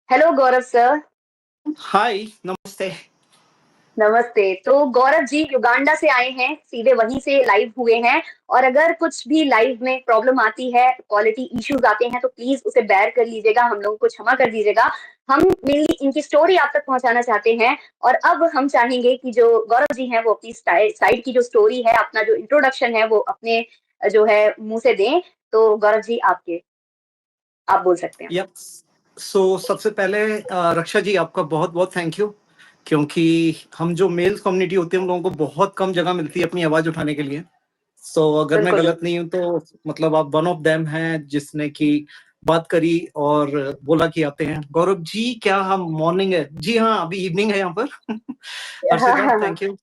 Hello गौरव sir. हाय, नमस्ते। नमस्ते। तो गौरव जी युगांडा से आए हैं, सीधे वहीं से लाइव हुए हैं और अगर कुछ भी लाइव में प्रॉब्लम आती है, क्वालिटी इश्यूज आते हैं तो प्लीज उसे बेयर कर लीजिएगा, हम लोगों को क्षमा कर दीजिएगा। हम मेनली इनकी स्टोरी आप तक पहुंचाना चाहते हैं और अब हम चाहेंगे कि जो गौरव जी हैं वो अपनी साइड की जो स्टोरी है, अपना जो इंट्रोडक्शन है वो अपने जो है मुंह से दें। तो गौरव जी आप बोल सकते हैं। यप। सबसे पहले रक्षा जी आपका बहुत-बहुत थैंक यू क्योंकि हम जो मेल्स कम्युनिटी होती है, हम लोगों को बहुत कम जगह मिलती है अपनी आवाज़ उठाने के लिए। अगर मैं बिल्कुल गलत बिल्कुल। नहीं हूँ तो मतलब आप वन ऑफ देम हैं जिसने कि बात करी और बोला कि आते हैं। गौरव जी, क्या हम मॉर्निंग है? जी हाँ, अभी इवनिंग है यहाँ पर। हाँ हर्षिता, हाँ हाँ। Thank you.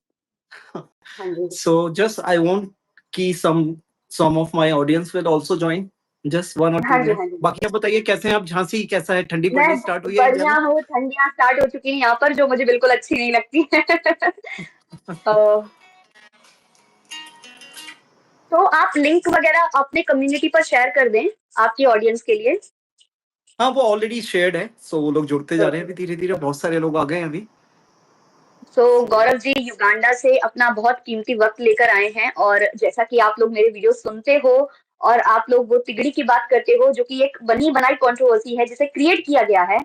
हाँ जी। Just I want कि some of my audience will also join, just 1 or 2 हाँ जी। मिनट। हाँ जी। बाकी आप बताइए कैसे हैं आप? झांसी कैसा है? ठंडी मैं पड़नी स्टार्ट हुई है इंडिया बढ़िया में? हूँ, ठंडियाँ स्टार्ट हो चुकी हैं यहाँ पर जो मुझे बिल्कुल अच्छी नहीं लगती हैं। अ, तो आप लिंक वगैरह अपने कम्युनिटी पर शेयर कर दें आपकी ऑडियंस के लिए। हाँ, वो ऑलरेडी शेयर्ड है, वो लोग जुड़ते जा रहे हैं ओके। अभी धीरे-धीरे, बहुत सारे लोग आ गए हैं अभी। सो गौरव जी युगांडा से अपना बहुत कीमती वक्त लेकर आए हैं और जैसा कि आप लोग मेरे वीडियो सुनते हो और आप लोग वो तिगड़ी की बात करते हो जो कि एक बनी बनाई कंट्रोवर्सी है जिसे क्रिएट किया गया है,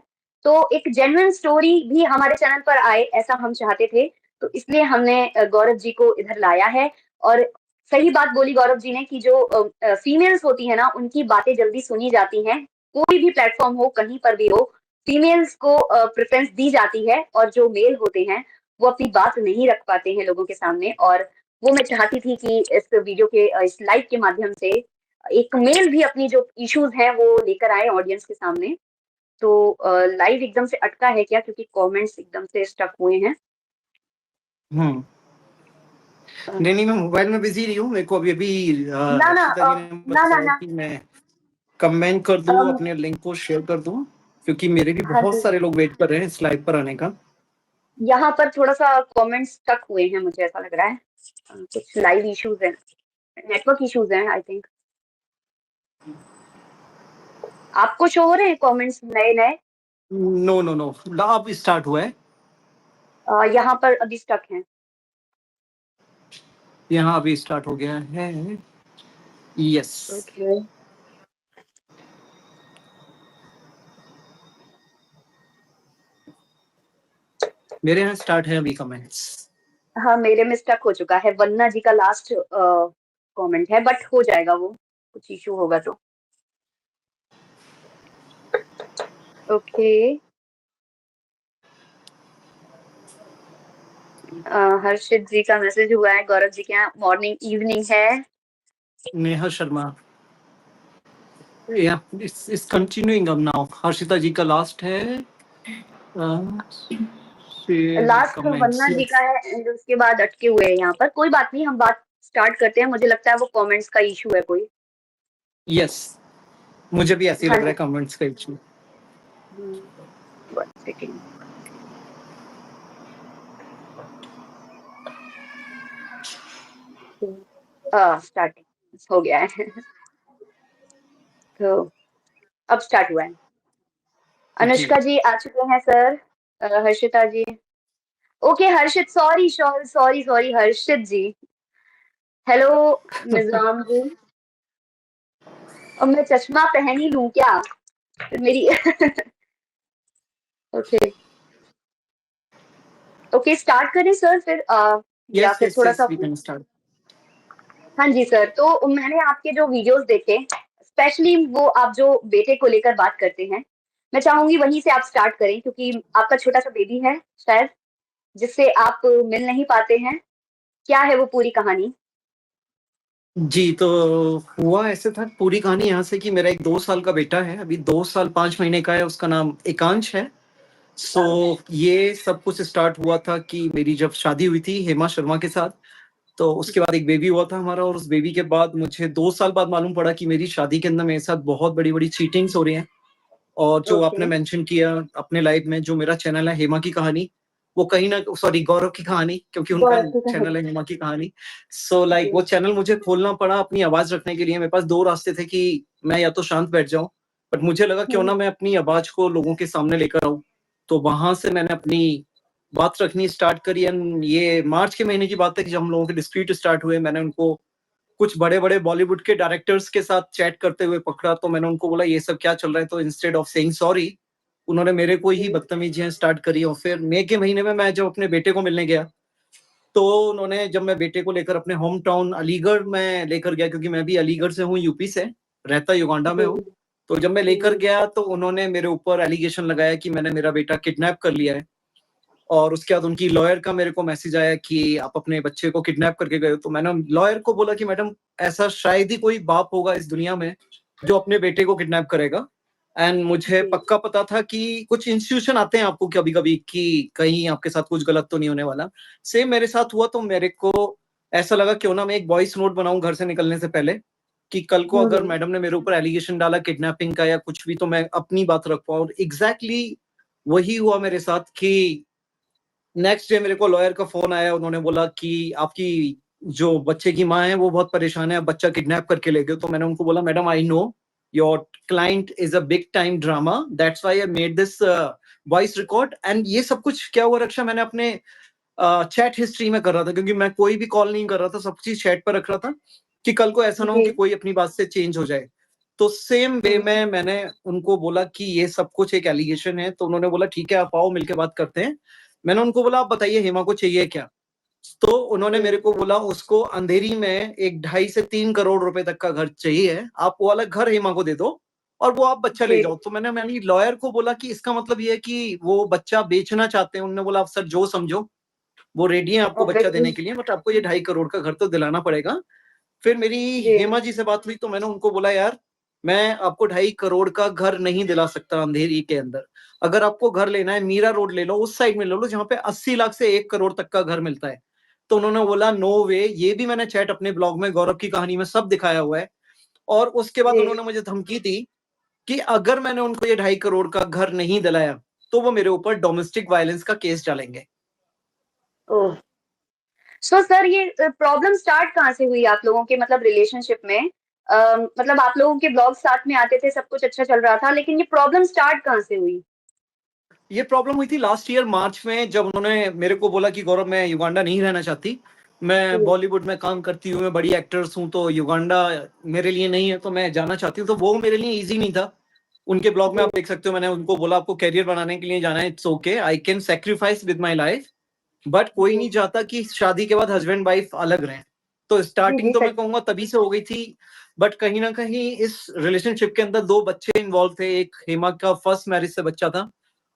तो एक जेन्युइन स्टोरी भी हमारे चैनल पर आए ऐसा हम चाहते थे। तो इसलिए हमने गौरव जी को इधर लाया है। और सही बात बोली गौरव जी ने कि जो फीमेल्स होती है ना उनकी बातें जल्दी सुनी जाती हैं। कोई भी प्लेटफॉर्म हो कहीं पर भी हो, फीमेल्स को प्रेफरेंस दी जाती है और जो मेल होते हैं वो अपनी बात नहीं रख पाते हैं लोगों के सामने। और वो मैं चाहती थी कि इस वीडियो के इस लाइव के माध्यम से एक मेल भी अपनी जो इश्यूज हैं वो लेकर आए ऑडियंस के सामने। तो लाइव एकदम से अटका है क्या क्योंकि कमेंट्स एकदम से स्टक हुए हैं। हुँ। नहीं, मैं मोबाइल में बिज़ी नहीं हूँ। मेरे को अभी-अभी ना ना रक्षिता जी ने ना ना बताया ना। कि मैं कमेंट कर दूँ, अम, अपने लिंक को शेयर कर दूँ, क्योंकि मेरे भी हाँ बहुत जी। सारे लोग वेट कर रहे हैं इस लाइव पर आने का। यहाँ पर थोड़ा सा कमेंट्स स्टक हुए हैं मुझे ऐसा लग रहा है। कुछ लाइव इश्यूज हैं, नेटवर्क इश्यूज हैं आई थिंक। आपको शो हो रहे हैं कमेंट्स नए नए? नो, नो, नो, अब स्टार्ट हुआ है। यहाँ पर अभी स्टक हैं। यहाँ अभी स्टार्ट हो गया है। यस। ओके। मेरे यहाँ स्टार्ट है अभी कमेंट्स। हाँ मेरे में स्टक हो चुका है, वन्ना जी का लास्ट कमेंट है बट हो जाएगा वो, कुछ इशू होगा तो। ओके। हर्षित जी का मैसेज हुआ है, गौरव जी के यहाँ मॉर्निंग इवनिंग है। नेहा शर्मा, या इट्स कंटिन्यूइंग अब नाउ। हर्षिता जी का लास्ट है। लास्ट कमेंट्स, वन्ना जी यस। का है एंड उसके बाद अटके हुए हैं यहाँ पर। कोई बात नहीं, हम बात स्टार्ट करते हैं। मुझे लगता है वो कमेंट्स का इशू है कोई। यस, मुझे भी ऐसे ही हाँ लग रहा जी। है कमेंट्स का इशू। 1 सेकेंड। स्टार्टिंग हो गया है। तो अब स्टार्ट हुआ है। जी। अनुष्का जी आ चुके हैं sir. Harshita ji. Okay Harshit, sorry sorry sorry sorry Harshit ji. Hello Nizam ji. अब मैं चश्मा पहन ही लूं क्या फिर मेरी। ओके। ओके स्टार्ट करें सर फिर या यस, फिर यस, थोड़ा यस, सा। We can start. हाँ जी सर, तो मैंने आपके जो वीडियोस देखे, स्पेशली वो आप जो बेटे को लेकर बात करते हैं, मैं चाहूंगी वहीं से आप स्टार्ट करें क्योंकि आपका छोटा सा बेबी है शायद जिससे आप मिल नहीं पाते हैं। क्या है वो पूरी कहानी? जी, तो हुआ ऐसे था, पूरी कहानी यहाँ से कि मेरा एक 2 साल का बेटा है, अभी 2 साल 5 महीने का है, उसका नाम एकांश है। ये सब कुछ स्टार्ट हुआ था कि मेरी जब शादी हुई थी हेमा शर्मा के साथ, तो उसके बाद एक बेबी हुआ था हमारा और उस बेबी के बाद मुझे 2 साल बाद मालूम पड़ा कि मेरी शादी के अंदर मेरे साथ बहुत बड़ी-बड़ी चीटिंग्स हो रही हैं। और जो आपने ओके। मेंशन किया अपने लाइव में, जो मेरा चैनल है हेमा की कहानी, वो कहीं न सॉरी गौरव की कहानी, क्योंकि उनका गौरव की चैनल कहानी। है हेमा की कहानी। जी। वो चैनल मुझे खोलना पड़ा अपनी आवाज़ रखने के लिए। मेरे पास 2 रास्ते थे कि मैं या तो शांत बैठ जाऊँ, बट मुझे लगा क्यों ना मैं अपनी आवाज को लोगों के सामने लेकर आऊं, तो वहां से मैंने अपनी बात रखनी स्टार्ट करी। एंड ये मार्च के महीने की बात है कि जब हम लोगों के डिस्प्यूट स्टार्ट हुए, मैंने उनको कुछ बड़े बड़े बॉलीवुड के डायरेक्टर्स के साथ चैट करते हुए पकड़ा। तो मैंने उनको बोला ये सब क्या चल रहा है, तो इंस्टेड ऑफ सेइंग सॉरी उन्होंने मेरे को ही बदतमीजियां स्टार्ट करी। और फिर मई के महीने में मैं जब अपने बेटे को मिलने गया, तो उन्होंने जब मैं बेटे को लेकर अपने होम टाउन अलीगढ़ में लेकर गया, क्योंकि मैं भी अलीगढ़ से हूँ, यूपी से, रहता युगांडा में हूँ। तो जब मैं लेकर गया तो उन्होंने मेरे ऊपर एलिगेशन लगाया कि मैंने मेरा बेटा किडनैप कर लिया है। और उसके बाद उनकी लॉयर का मेरे को मैसेज आया कि आप अपने बच्चे को किडनैप करके गए हो। तो मैंने लॉयर को बोला कि मैडम ऐसा शायद ही कोई बाप होगा इस दुनिया में जो अपने बेटे को किडनैप करेगा। एंड मुझे पक्का पता था कि कुछ इंस्टीट्यूशन आते हैं आपको कभी कभी कि कहीं आपके साथ कुछ गलत तो नहीं होने वाला। सेम मेरे साथ हुआ। तो मेरे को ऐसा लगा क्यों ना मैं एक वॉइस नोट बनाऊं घर से निकलने से पहले, कि कल को अगर मैडम ने मेरे ऊपर एलिगेशन डाला किडनैपिंग का या कुछ भी, तो मैं अपनी बात रख पाऊं। और एग्जैक्टली वही हुआ मेरे साथ कि नेक्स्ट डे मेरे को लॉयर का फोन आया। उन्होंने बोला कि आपकी जो बच्चे की माँ है वो बहुत परेशान है, बच्चा किडनैप करके ले गए। तो मैंने उनको बोला madam I know your client is a big time drama, that's why I made this voice record. And ये सब कुछ क्या हुआ रक्षा, मैंने अपने चैट हिस्ट्री में कर रहा था, क्योंकि मैं कोई भी कॉल नहीं कर रहा था, सब चीज चैट पर रख रहा था कि कल को ऐसा ना हो कि कोई अपनी बात से चेंज हो जाए। तो सेम वे में मैंने उनको बोला कि ये सब कुछ एक एलिगेशन है। तो उन्होंने बोला ठीक है आप आओ मिलके बात करते हैं। मैंने उनको बोला आप बताइए हेमा को चाहिए क्या। तो उन्होंने मेरे को बोला उसको अंधेरी में एक 2.5 से 3 करोड़ रुपए तक का घर चाहिए, आप वो वाला घर हेमा को दे दो और वो आप बच्चा ले जाओ। तो मैंने लॉयर को बोला कि इसका मतलब ये है कि वो बच्चा बेचना चाहते हैं। उन्होंने बोला आप सर जो समझो, वो रेडी है आपको बच्चा देने के लिए, बट आपको ये 2.5 करोड़ का घर तो दिलाना पड़ेगा। फिर मेरी हेमा जी से बात हुई, तो मैंने उनको बोला यार मैं आपको 2.5 करोड़ का घर नहीं दिला सकता अंधेरी के अंदर। अगर आपको घर लेना है मीरा रोड ले लो, उस साइड में ले लो जहाँ पे 80 लाख से 1 करोड़ तक का घर मिलता है। तो उन्होंने बोला नो वे। ये भी मैंने चैट अपने ब्लॉग में गौरव की कहानी में सब दिखाया हुआ है। और उसके बाद उन्होंने मुझे धमकी दी कि अगर मैंने उनको ये 2.5 करोड़ का घर नहीं दिलाया तो वो मेरे ऊपर डोमेस्टिक वायलेंस का केस डालेंगे। सो सर ये प्रॉब्लम स्टार्ट कहाँ से हुई आप लोगों के मतलब रिलेशनशिप में? मतलब आप लोगों के ब्लॉग साथ में आते थे, सब कुछ अच्छा चल रहा था, लेकिन ये प्रॉब्लम स्टार्ट कहाँ से हुई? ये प्रॉब्लम हुई थी लास्ट ईयर मार्च में, जब उन्होंने मेरे को बोला कि गौरव मैं युगांडा नहीं रहना चाहती, मैं बॉलीवुड में काम करती हूँ, मैं बड़ी एक्टर्स हूँ, तो युगांडा मेरे लिए नहीं है, तो मैं जाना चाहती हूँ। तो वो मेरे लिए इजी नहीं था। उनके ब्लॉग में आप देख सकते हो, मैंने उनको बोला आपको कैरियर बनाने के लिए जाना है, it's okay, I can sacrifice with my life, but कोई नहीं चाहता कि शादी के बाद हस्बैंड वाइफ अलग रहें। तो स्टार्टिंग तो मैं कहूंगा तभी से हो गई थी। बट कहीं ना कहीं इस रिलेशनशिप के अंदर 2 बच्चे इन्वॉल्व थे। एक हेमा का फर्स्ट मैरिज से बच्चा था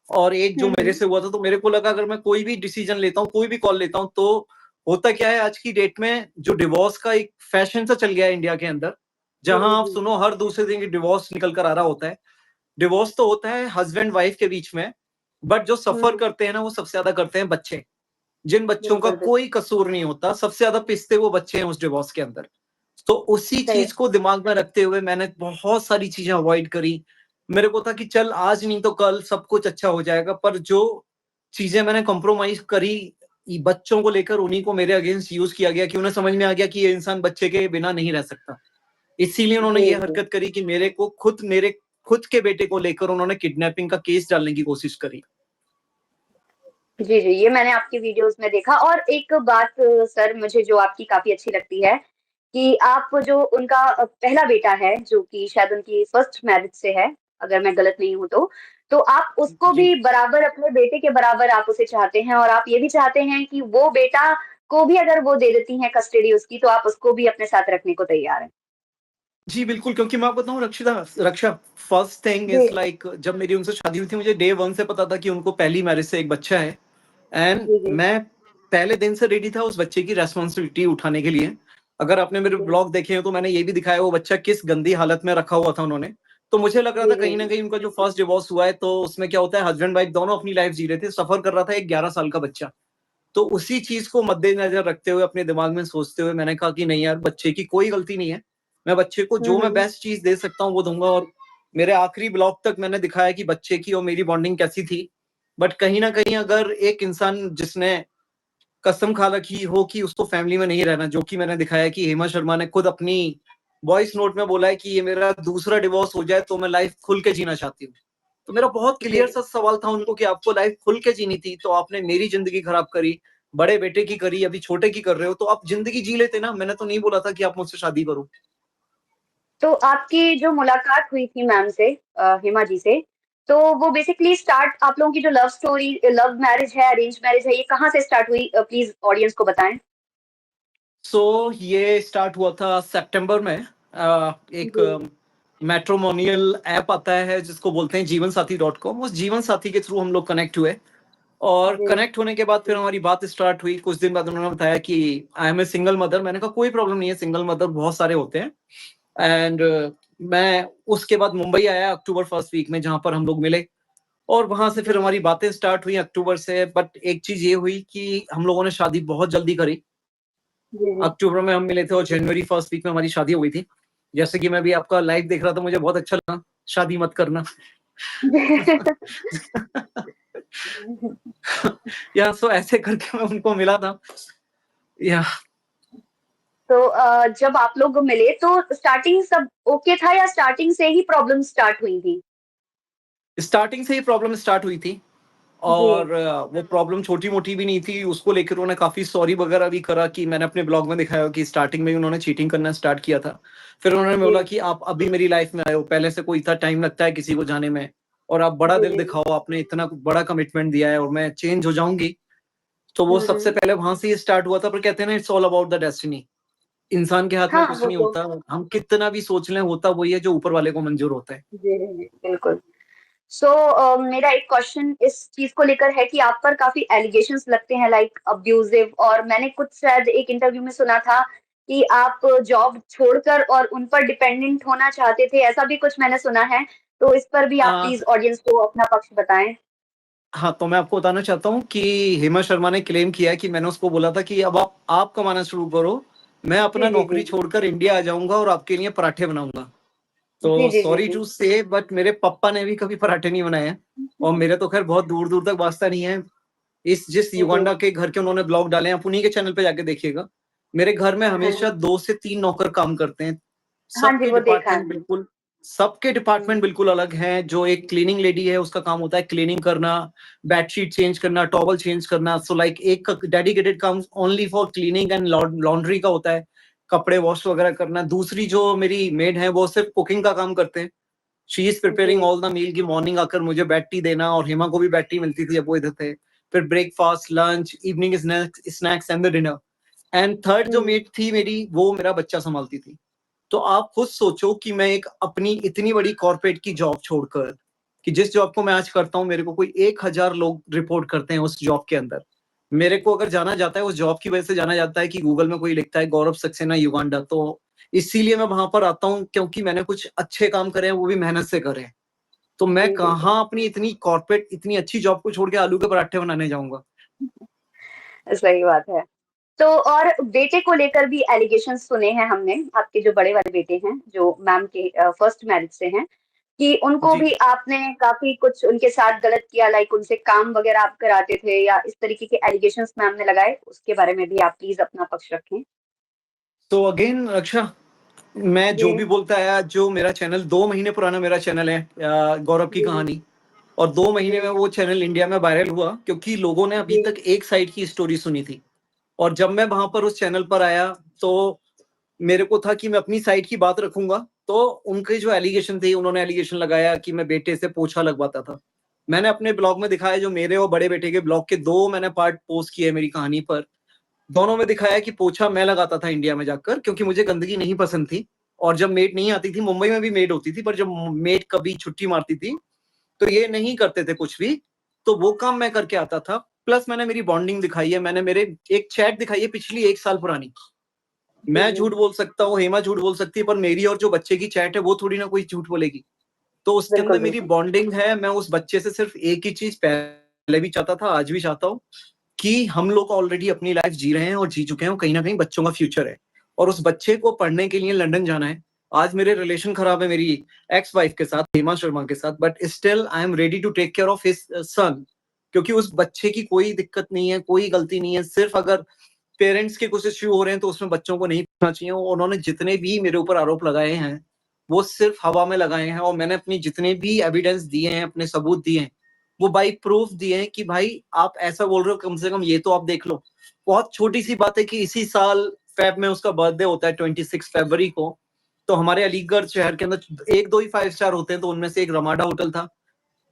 और एक जो मेरे से हुआ था। तो मेरे को लगा अगर मैं कोई भी डिसीजन लेता हूँ, कोई भी कॉल लेता हूँ, तो होता क्या है आज की डेट में जो डिवोर्स का एक फैशन सा चल गया है इंडिया के अंदर, जहां आप सुनो हर दूसरे दिन डिवोर्स निकल कर आ रहा होता है। डिवोर्स तो होता है हस्बैंड वाइफ के बीच में, बट जो सफर करते हैं ना वो सबसे ज्यादा करते हैं बच्चे, जिन बच्चों का कोई कसूर नहीं होता, सबसे ज्यादा पिसते वो बच्चे हैं उस डिवोर्स के अंदर। तो उसी चीज को दिमाग में रखते हुए मैंने बहुत सारी चीजें अवॉइड करी। मेरे को था कि चल आज नहीं तो कल सब कुछ अच्छा हो जाएगा, पर जो चीजें मैंने कॉम्प्रोमाइज करी बच्चों को लेकर, उन्हीं को मेरे अगेंस्ट यूज किया गया कि उन्हें समझ में आ गया कि ये इंसान बच्चे के बिना नहीं रह सकता। इसीलिए उन्होंने ये हरकत करी कि मेरे खुद के बेटे को लेकर उन्होंने किडनैपिंग का केस डालने की कोशिश करी। जी, जी, ये मैंने आपकी वीडियोज़ में देखा। और एक बात सर मुझे जो आपकी काफ़ी अच्छी लगती है कि आप जो उनका पहला बेटा है, जो कि शायद उनकी फर्स्ट मैरिज से है, अगर मैं गलत नहीं हूँ तो आप उसको जी भी बराबर अपने बेटे के बराबर आप उसे चाहते हैं, और आप ये भी चाहते हैं कि वो बेटा को भी अगर वो दे देती हैं कस्टडी उसकी, तो आप उसको भी अपने साथ रखने को तैयार हैं। जी, बिल्कुल, क्योंकि मैं आपको बताऊँ Raksha, first thing ji, is like जब मेरी उनसे शादी हुई थी, मुझे डे 1 से पता था कि उनको पहली मैरिज से एक बच्चा है। एंड जी, जी। मैं पहले दिन से रेडी था उस बच्चे की रिस्पॉन्सिबिलिटी उठाने के लिए। अगर आपने मेरे ब्लॉग देखे हैं तो मैंने ये भी दिखाया वो बच्चा किस गंदी हालत में रखा हुआ था उन्होंने। तो मुझे लग रहा था जी, कहीं जी, न कहीं उनका जो फर्स्ट डिवोर्स हुआ है, तो उसमें क्या होता है हस्बैंड वाइफ दोनों अपनी लाइफ जी रहे थे, सफर कर रहा था एक 11 साल का बच्चा। तो उसी चीज़ को मद्देनज़र रखते हुए अपने दिमाग में सोचते हुए मैंने कहा कि नहीं यार, बच्चे की कोई गलती नहीं है। मैं बच्चे को जो मैं बेस्ट चीज़ दे सकता हूँ वो दूँगा। और मेरे आखिरी ब्लॉग तक मैंने दिखाया कि बच्चे की और मेरी बॉन्डिंग कैसी थी। बट कहीं न कहीं अगर एक इंसान जिसने कसम खा रखी हो कि उसको फैमिली में नहीं रहना, जो कि मैंने दिखाया कि हेमा शर्मा ने खुद अपनी वॉइस नोट में बोला है कि ये मेरा दूसरा डिवोर्स हो जाए तो मैं लाइफ खुल के जीना चाहती हूँ। तो मेरा बहुत जी। क्लियर सा सवाल था उनको कि आपको लाइफ खुल के जीनी थी, तो आपने मेरी ज़िंदगी खराब करी, बड़े बेटे की करी, अभी छोटे की कर रहे हो, तो आप ज़िंदगी जी लेते ना, मैंने तो नहीं बोला था कि आप मुझसे शादी करो। तो आपकी जो मुलाकात हुई थी मैम से हेमा जी से, तो वो बेसिकली स्टार्ट आप लोगों की जो लव स्टोरी लव मैरिज है, अरेंज मैरिज है, ये कहाँ से स्टार्ट हुई? प्लीज़ ऑडियंस को बताएँ। ये स्टार्ट हुआ था सितंबर में। एक जी, मैट्रिमोनियल ऐप आता है जिसको बोलते हैं जीवनसाथी.com, उस जीवनसाथी के थ्रू हम लोग कनेक्ट हुए और जी, कनेक्ट होने के बाद फिर हमारी बात स्टार्ट हुई। कुछ दिन बाद उन्होंने बताया कि I am a single mother. मैंने कहा कोई प्रॉब्लम नहीं है, सिंगल मदर बहुत सारे होते हैं। एंड मैं उसके बाद मुंबई आया अक्टूबर फर्स्ट वीक में, जहाँ पर हम लोग मिले और वहां से जी, फिर हमारी बातें स्टार्ट हुई अक्टूबर से। बट एक चीज ये हुई कि हम लोगों ने शादी बहुत जल्दी करी। जी, जी। अक्टूबर में हम मिले थे और जनवरी फर्स्ट वीक में हमारी शादी हो गई थी। जैसे कि मैं भी आपका लाइव देख रहा था, मुझे बहुत अच्छा लगा। शादी मत करना। या सो ऐसे करके मैं उनको मिला था। या तो जब आप लोग मिले तो स्टार्टिंग सब ओके था या स्टार्टिंग से ही प्रॉब्लम स्टार्ट हुई थी? स्टार्टिंग से ही प्रॉब्लम स्टार्ट हुई थी जी, और वो प्रॉब्लम छोटी-मोटी भी नहीं थी। उसको लेकर उन्होंने काफ़ी सॉरी वगैरह भी करा कि मैंने अपने ब्लॉग में दिखाया कि स्टार्टिंग में ही उन्होंने चीटिंग करना स्टार्ट किया था। फिर उन्होंने जी, बोला कि आप अभी मेरी लाइफ में आए हो, पहले से कोई इतना टाइम लगता है किसी को जाने में और आप बड़ा जी, दिल जी। दिखाओ, आपने इतना बड़ा कमिटमेंट दिया है और मैं चेंज हो जाऊँगी। तो वो हुँ, सबसे हुँ। पहले वहाँ से ही स्टार्ट हुआ था। पर कहते हैं ना, it's all about the destiny. इंसान के हाथ में हाँ, कुछ वो नहीं तो होता। हम कितना भी सोच लें, होता वही है जो ऊपर वाले को मंज़ूर होता है। जी, जी, जी, बिल्कुल। सो मेरा एक क्वेश्चन इस चीज़ को लेकर है कि आप पर काफ़ी एलिगेशंस लगते हैं लाइक अब्यूज़िव, और मैंने कुछ शायद एक इंटरव्यू में सुना था कि आप जॉब छोड़कर और उन पर डिपेंडेंट होना चाहते थे, ऐसा भी कुछ मैंने सुना है। तो इस पर भी आप अ, प्लीज़ ऑडियंस को अपना पक्ष बताएँ। हाँ, तो मैं आपको बताना चाहता हूँ कि हेमा शर्मा ने क्लेम किया है कि मैंने उसको बोला था कि अब आप कमाना शुरू करो, मैं जी, अपना जी, जी। नौकरी छोड़कर इंडिया आ जाऊँगा और आपके लिए पराठे बनाऊँगा। जी, तो जी, जी, सॉरी जी। टू से, बट मेरे पापा ने भी कभी पराठे नहीं बनाए हैं और मेरे तो खैर बहुत दूर-दूर तक वास्ता नहीं है। इस जिस जी। युगांडा के घर के उन्होंने ब्लॉग डाले हैं, आप उन्हीं के चैनल पे जाके देखिएगा। मेरे घर में हाँ हमेशा जी। 2 से 3 नौकर काम करते हैं। हाँ जी, सबके वो देखा है डिपार्टमेंट मैंने। बिल्कुल सबके डिपार्टमेंट हुँ। बिल्कुल अलग हैं। जो एक क्लीनिंग लेडी है, उसका काम होता है क्लीनिंग करना, बेडशीट चेंज करना, टॉवल चेंज करना। सो लाइक एक डेडिकेटेड काम only for cleaning and laundry का होता है, कपड़े वॉश वगैरह करना। दूसरी जो मेरी मेड है, वो सिर्फ कुकिंग का काम करते हैं। शी इज़ प्रिपेयरिंग जी। ऑल द मील, की मॉर्निंग आकर मुझे बेड टी देना और हेमा को भी बेड टी मिलती थी जब वो इधर थे। फिर breakfast, lunch, evening snacks and the dinner. And third जो हुँ। मेड थी मेरी, वो मेरा बच्चा सँभालती थी। तो आप खुद सोचो कि मैं एक अपनी इतनी बड़ी कॉर्पोरेट की जॉब छोड़कर, कि जिस जॉब को मैं आज करता हूँ, मेरे को कोई 1000 लोग रिपोर्ट करते हैं उस जॉब के अंदर। मेरे को अगर जाना जाता है उस जॉब की वजह से, जाना जाता है कि गूगल में कोई लिखता है गौरव सक्सेना युगांडा, तो इसीलिए मैं वहाँ पर आता हूँ क्योंकि मैंने कुछ अच्छे काम करे हैं, वो भी मेहनत से करे हैं। तो मैं जी, बिल्कुल। कहाँ अपनी इतनी कॉर्पोरेट इतनी अच्छी जॉब को छोड़ के आलू के पराठे बनाने जाऊँगा। सही बात है। तो और बेटे को लेकर भी एलिगेशंस सुने हैं हमने, आपके जो बड़े वाले बेटे हैं, जो मैम के फर्स्ट मैरिज से हैं, कि उनको जी। भी आपने काफ़ी कुछ उनके साथ गलत किया, लाइक उनसे काम वग़ैरह आप कराते थे या इस तरीके के एलिगेशंस मैम ने लगाए, उसके बारे में भी आप प्लीज़ अपना पक्ष रखें। तो अगेन रक्षा, मैं जी, जो भी बोलता आया, जो मेरा चैनल 2 महीने पुराना मेरा चैनल है, गौरव की जी, कहानी, और 2 महीने जी, में वो चैनल इंडिया में वायरल हुआ क्योंकि लोगों ने अभी जी, तक एक साइड की स्टोरी सुनी थी। और जब मैं वहाँ पर उस चैनल पर आया, तो मेरे को था कि मैं अपनी साइड की बात रखूँगा। तो उनके जो एलिगेशन थे, उन्होंने एलिगेशन लगाया कि मैं बेटे से पोछा लगवाता था। मैंने अपने ब्लॉग में दिखाया, जो मेरे और बड़े बेटे के ब्लॉग के 2 मैंने पार्ट पोस्ट किए मेरी कहानी पर। दोनों में दिखाया कि पोछा मैं लगाता था इंडिया में जाकर, क्योंकि मुझे गंदगी नहीं पसंद थी। और जब मेड नहीं आती थी, मुंबई में भी मेड होती थी, पर जब मेड कभी छुट्टी मारती थी, तो ये नहीं करते थे कुछ भी, तो वो काम मैं करके आता था। प्लस मैंने मेरी बॉन्डिंग दिखाई है, मैंने मेरे एक चैट दिखाई है पिछली 1 साल पुरानी। जी, मैं जी, झूठ बोल सकता हूँ, हेमा झूठ बोल सकती है, पर मेरी और जो बच्चे की चैट है, वो थोड़ी ना कोई झूठ बोलेगी। तो उसके बिल्कुल, अंदर मेरी बिल्कुल। बॉन्डिंग है। मैं उस बच्चे से सिर्फ एक ही चीज़ पहले भी चाहता था, आज भी चाहता हूँ, कि हम लोग ऑलरेडी अपनी लाइफ जी रहे हैं और जी चुके हैं, और कहीं न कहीं बच्चों का फ्यूचर है। और उस बच्चे को पढ़ने के लिए लंदन जाना है। आज मेरे रिलेशन खराब है मेरी एक्स वाइफ के साथ, हेमा शर्मा के साथ, but still I am ready to take care of his son, क्योंकि उस बच्चे की कोई दिक्कत नहीं है, कोई गलती नहीं है। सिर्फ अगर पेरेंट्स के कुछ इश्यू हो रहे हैं, तो उसमें बच्चों को नहीं चाहिए। उन्होंने जितने भी मेरे ऊपर आरोप लगाए हैं, वो सिर्फ हवा में लगाए हैं, और मैंने अपनी जितने भी एविडेंस दिए हैं, अपने सबूत दिए हैं, वो बाई प्रूफ दिए हैं कि भाई आप ऐसा बोल रहे हो, कम से कम ये तो आप देख लो। बहुत छोटी सी बात है कि इसी साल फेब में उसका बर्थडे होता है 26 फरवरी को। तो हमारे अलीगढ़ शहर के अंदर एक दो ही 5 स्टार होते हैं, तो उनमें से एक रमाडा होटल था,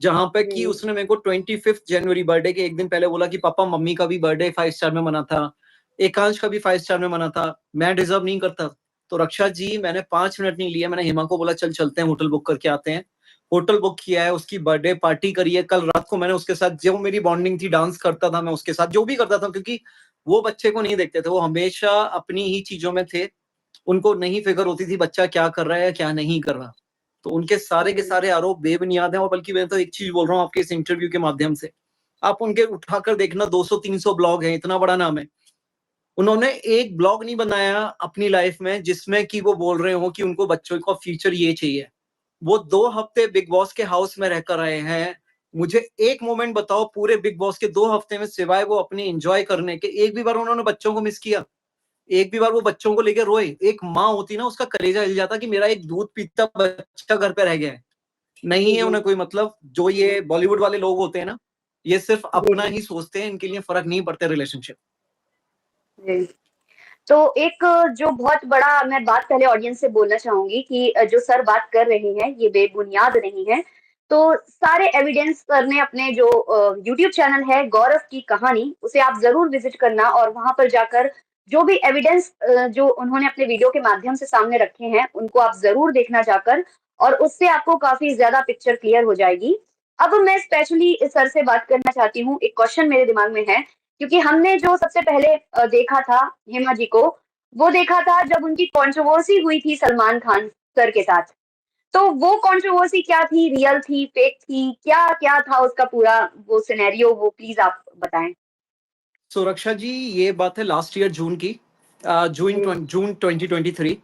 जहां पे कि उसने मेरे को 25 जनवरी बर्थडे के एक दिन पहले बोला कि पापा मम्मी का भी बर्थडे 5 स्टार में मना था, एकांश का भी 5 स्टार में मना था, मैं डिजर्व नहीं करता। तो रक्षा जी, मैंने 5 मिनट नहीं लिए, मैंने हेमा को बोला चल चलते हैं, होटल बुक करके आते हैं। होटल बुक किया है, उसकी बर्थडे पार्टी करी है। कल रात को मैंने उसके साथ, जो मेरी बॉन्डिंग थी, डांस करता था मैं उसके साथ, जो भी करता था, क्योंकि वो बच्चे को नहीं देखते थे, वो हमेशा अपनी ही चीजों में थे। उनको नहीं फिक्र होती थी बच्चा क्या कर रहा है, क्या नहीं कर रहा। तो उनके सारे के सारे आरोप बेबुनियाद हैं। और बल्कि मैं तो एक चीज बोल रहा हूँ आपके इस इंटरव्यू के माध्यम से, आप उनके उठाकर देखना, 200-300 ब्लॉग हैं, इतना बड़ा नाम है। उन्होंने एक ब्लॉग नहीं बनाया अपनी लाइफ में जिसमें कि वो बोल रहे हो कि उनको बच्चों का फ्यूचर ये चाहिए। वो 2 हफ्ते बिग बॉस के हाउस में रहकर आए हैं। मुझे एक मोमेंट बताओ पूरे बिग बॉस के 2 हफ्ते में, सिवाय वो अपनी एंजॉय करने के, एक भी बार उन्होंने बच्चों को मिस किया? एक भी बार वो बच्चों को लेकर रोए? एक माँ होती ना, उसका कलेजा हिल जाता कि मेरा एक दूध पीता बच्चा घर पे रह गया है। नहीं जी, है जी, उन्हें कोई मतलब। जो ये बॉलीवुड वाले लोग होते हैं ना, ये सिर्फ जी, अपना जी, ही सोचते हैं, इनके लिए फर्क नहीं पड़ते रिलेशनशिप। जी। तो एक जो बहुत बड़ा मैं बात पहले ऑडियंस से बोलना चाहूँगी कि जो सर बात कर रहे हैं, ये बेबुनियाद नहीं है। तो सारे एविडेंस सर ने अपने जो यूट्यूब चैनल है गौरव की कहानी, उसे आप ज़रूर विज़िट करना और वहाँ पर जाकर जो भी एविडेंस जो उन्होंने अपने वीडियो के माध्यम से सामने रखे हैं, उनको आप ज़रूर देखना जाकर और उससे आपको काफ़ी ज़्यादा पिक्चर क्लियर हो जाएगी। अब मैं स्पेशली सर से बात करना चाहती हूँ, एक क्वेश्चन मेरे दिमाग में है क्योंकि हमने जो सबसे पहले देखा था हेमा जी को, वो देखा था जब उनकी कंट्रोवर्सी हुई थी सलमान खान सर के साथ। तो वो कंट्रोवर्सी क्या थी? रियल थी, फेक थी? क्या-क्या था उसका पूरा वो सिनेरियो वो प्लीज़ आप बताएँ? सुरक्षा जी, ये बात है लास्ट ईयर जून की, जी, जून 2023।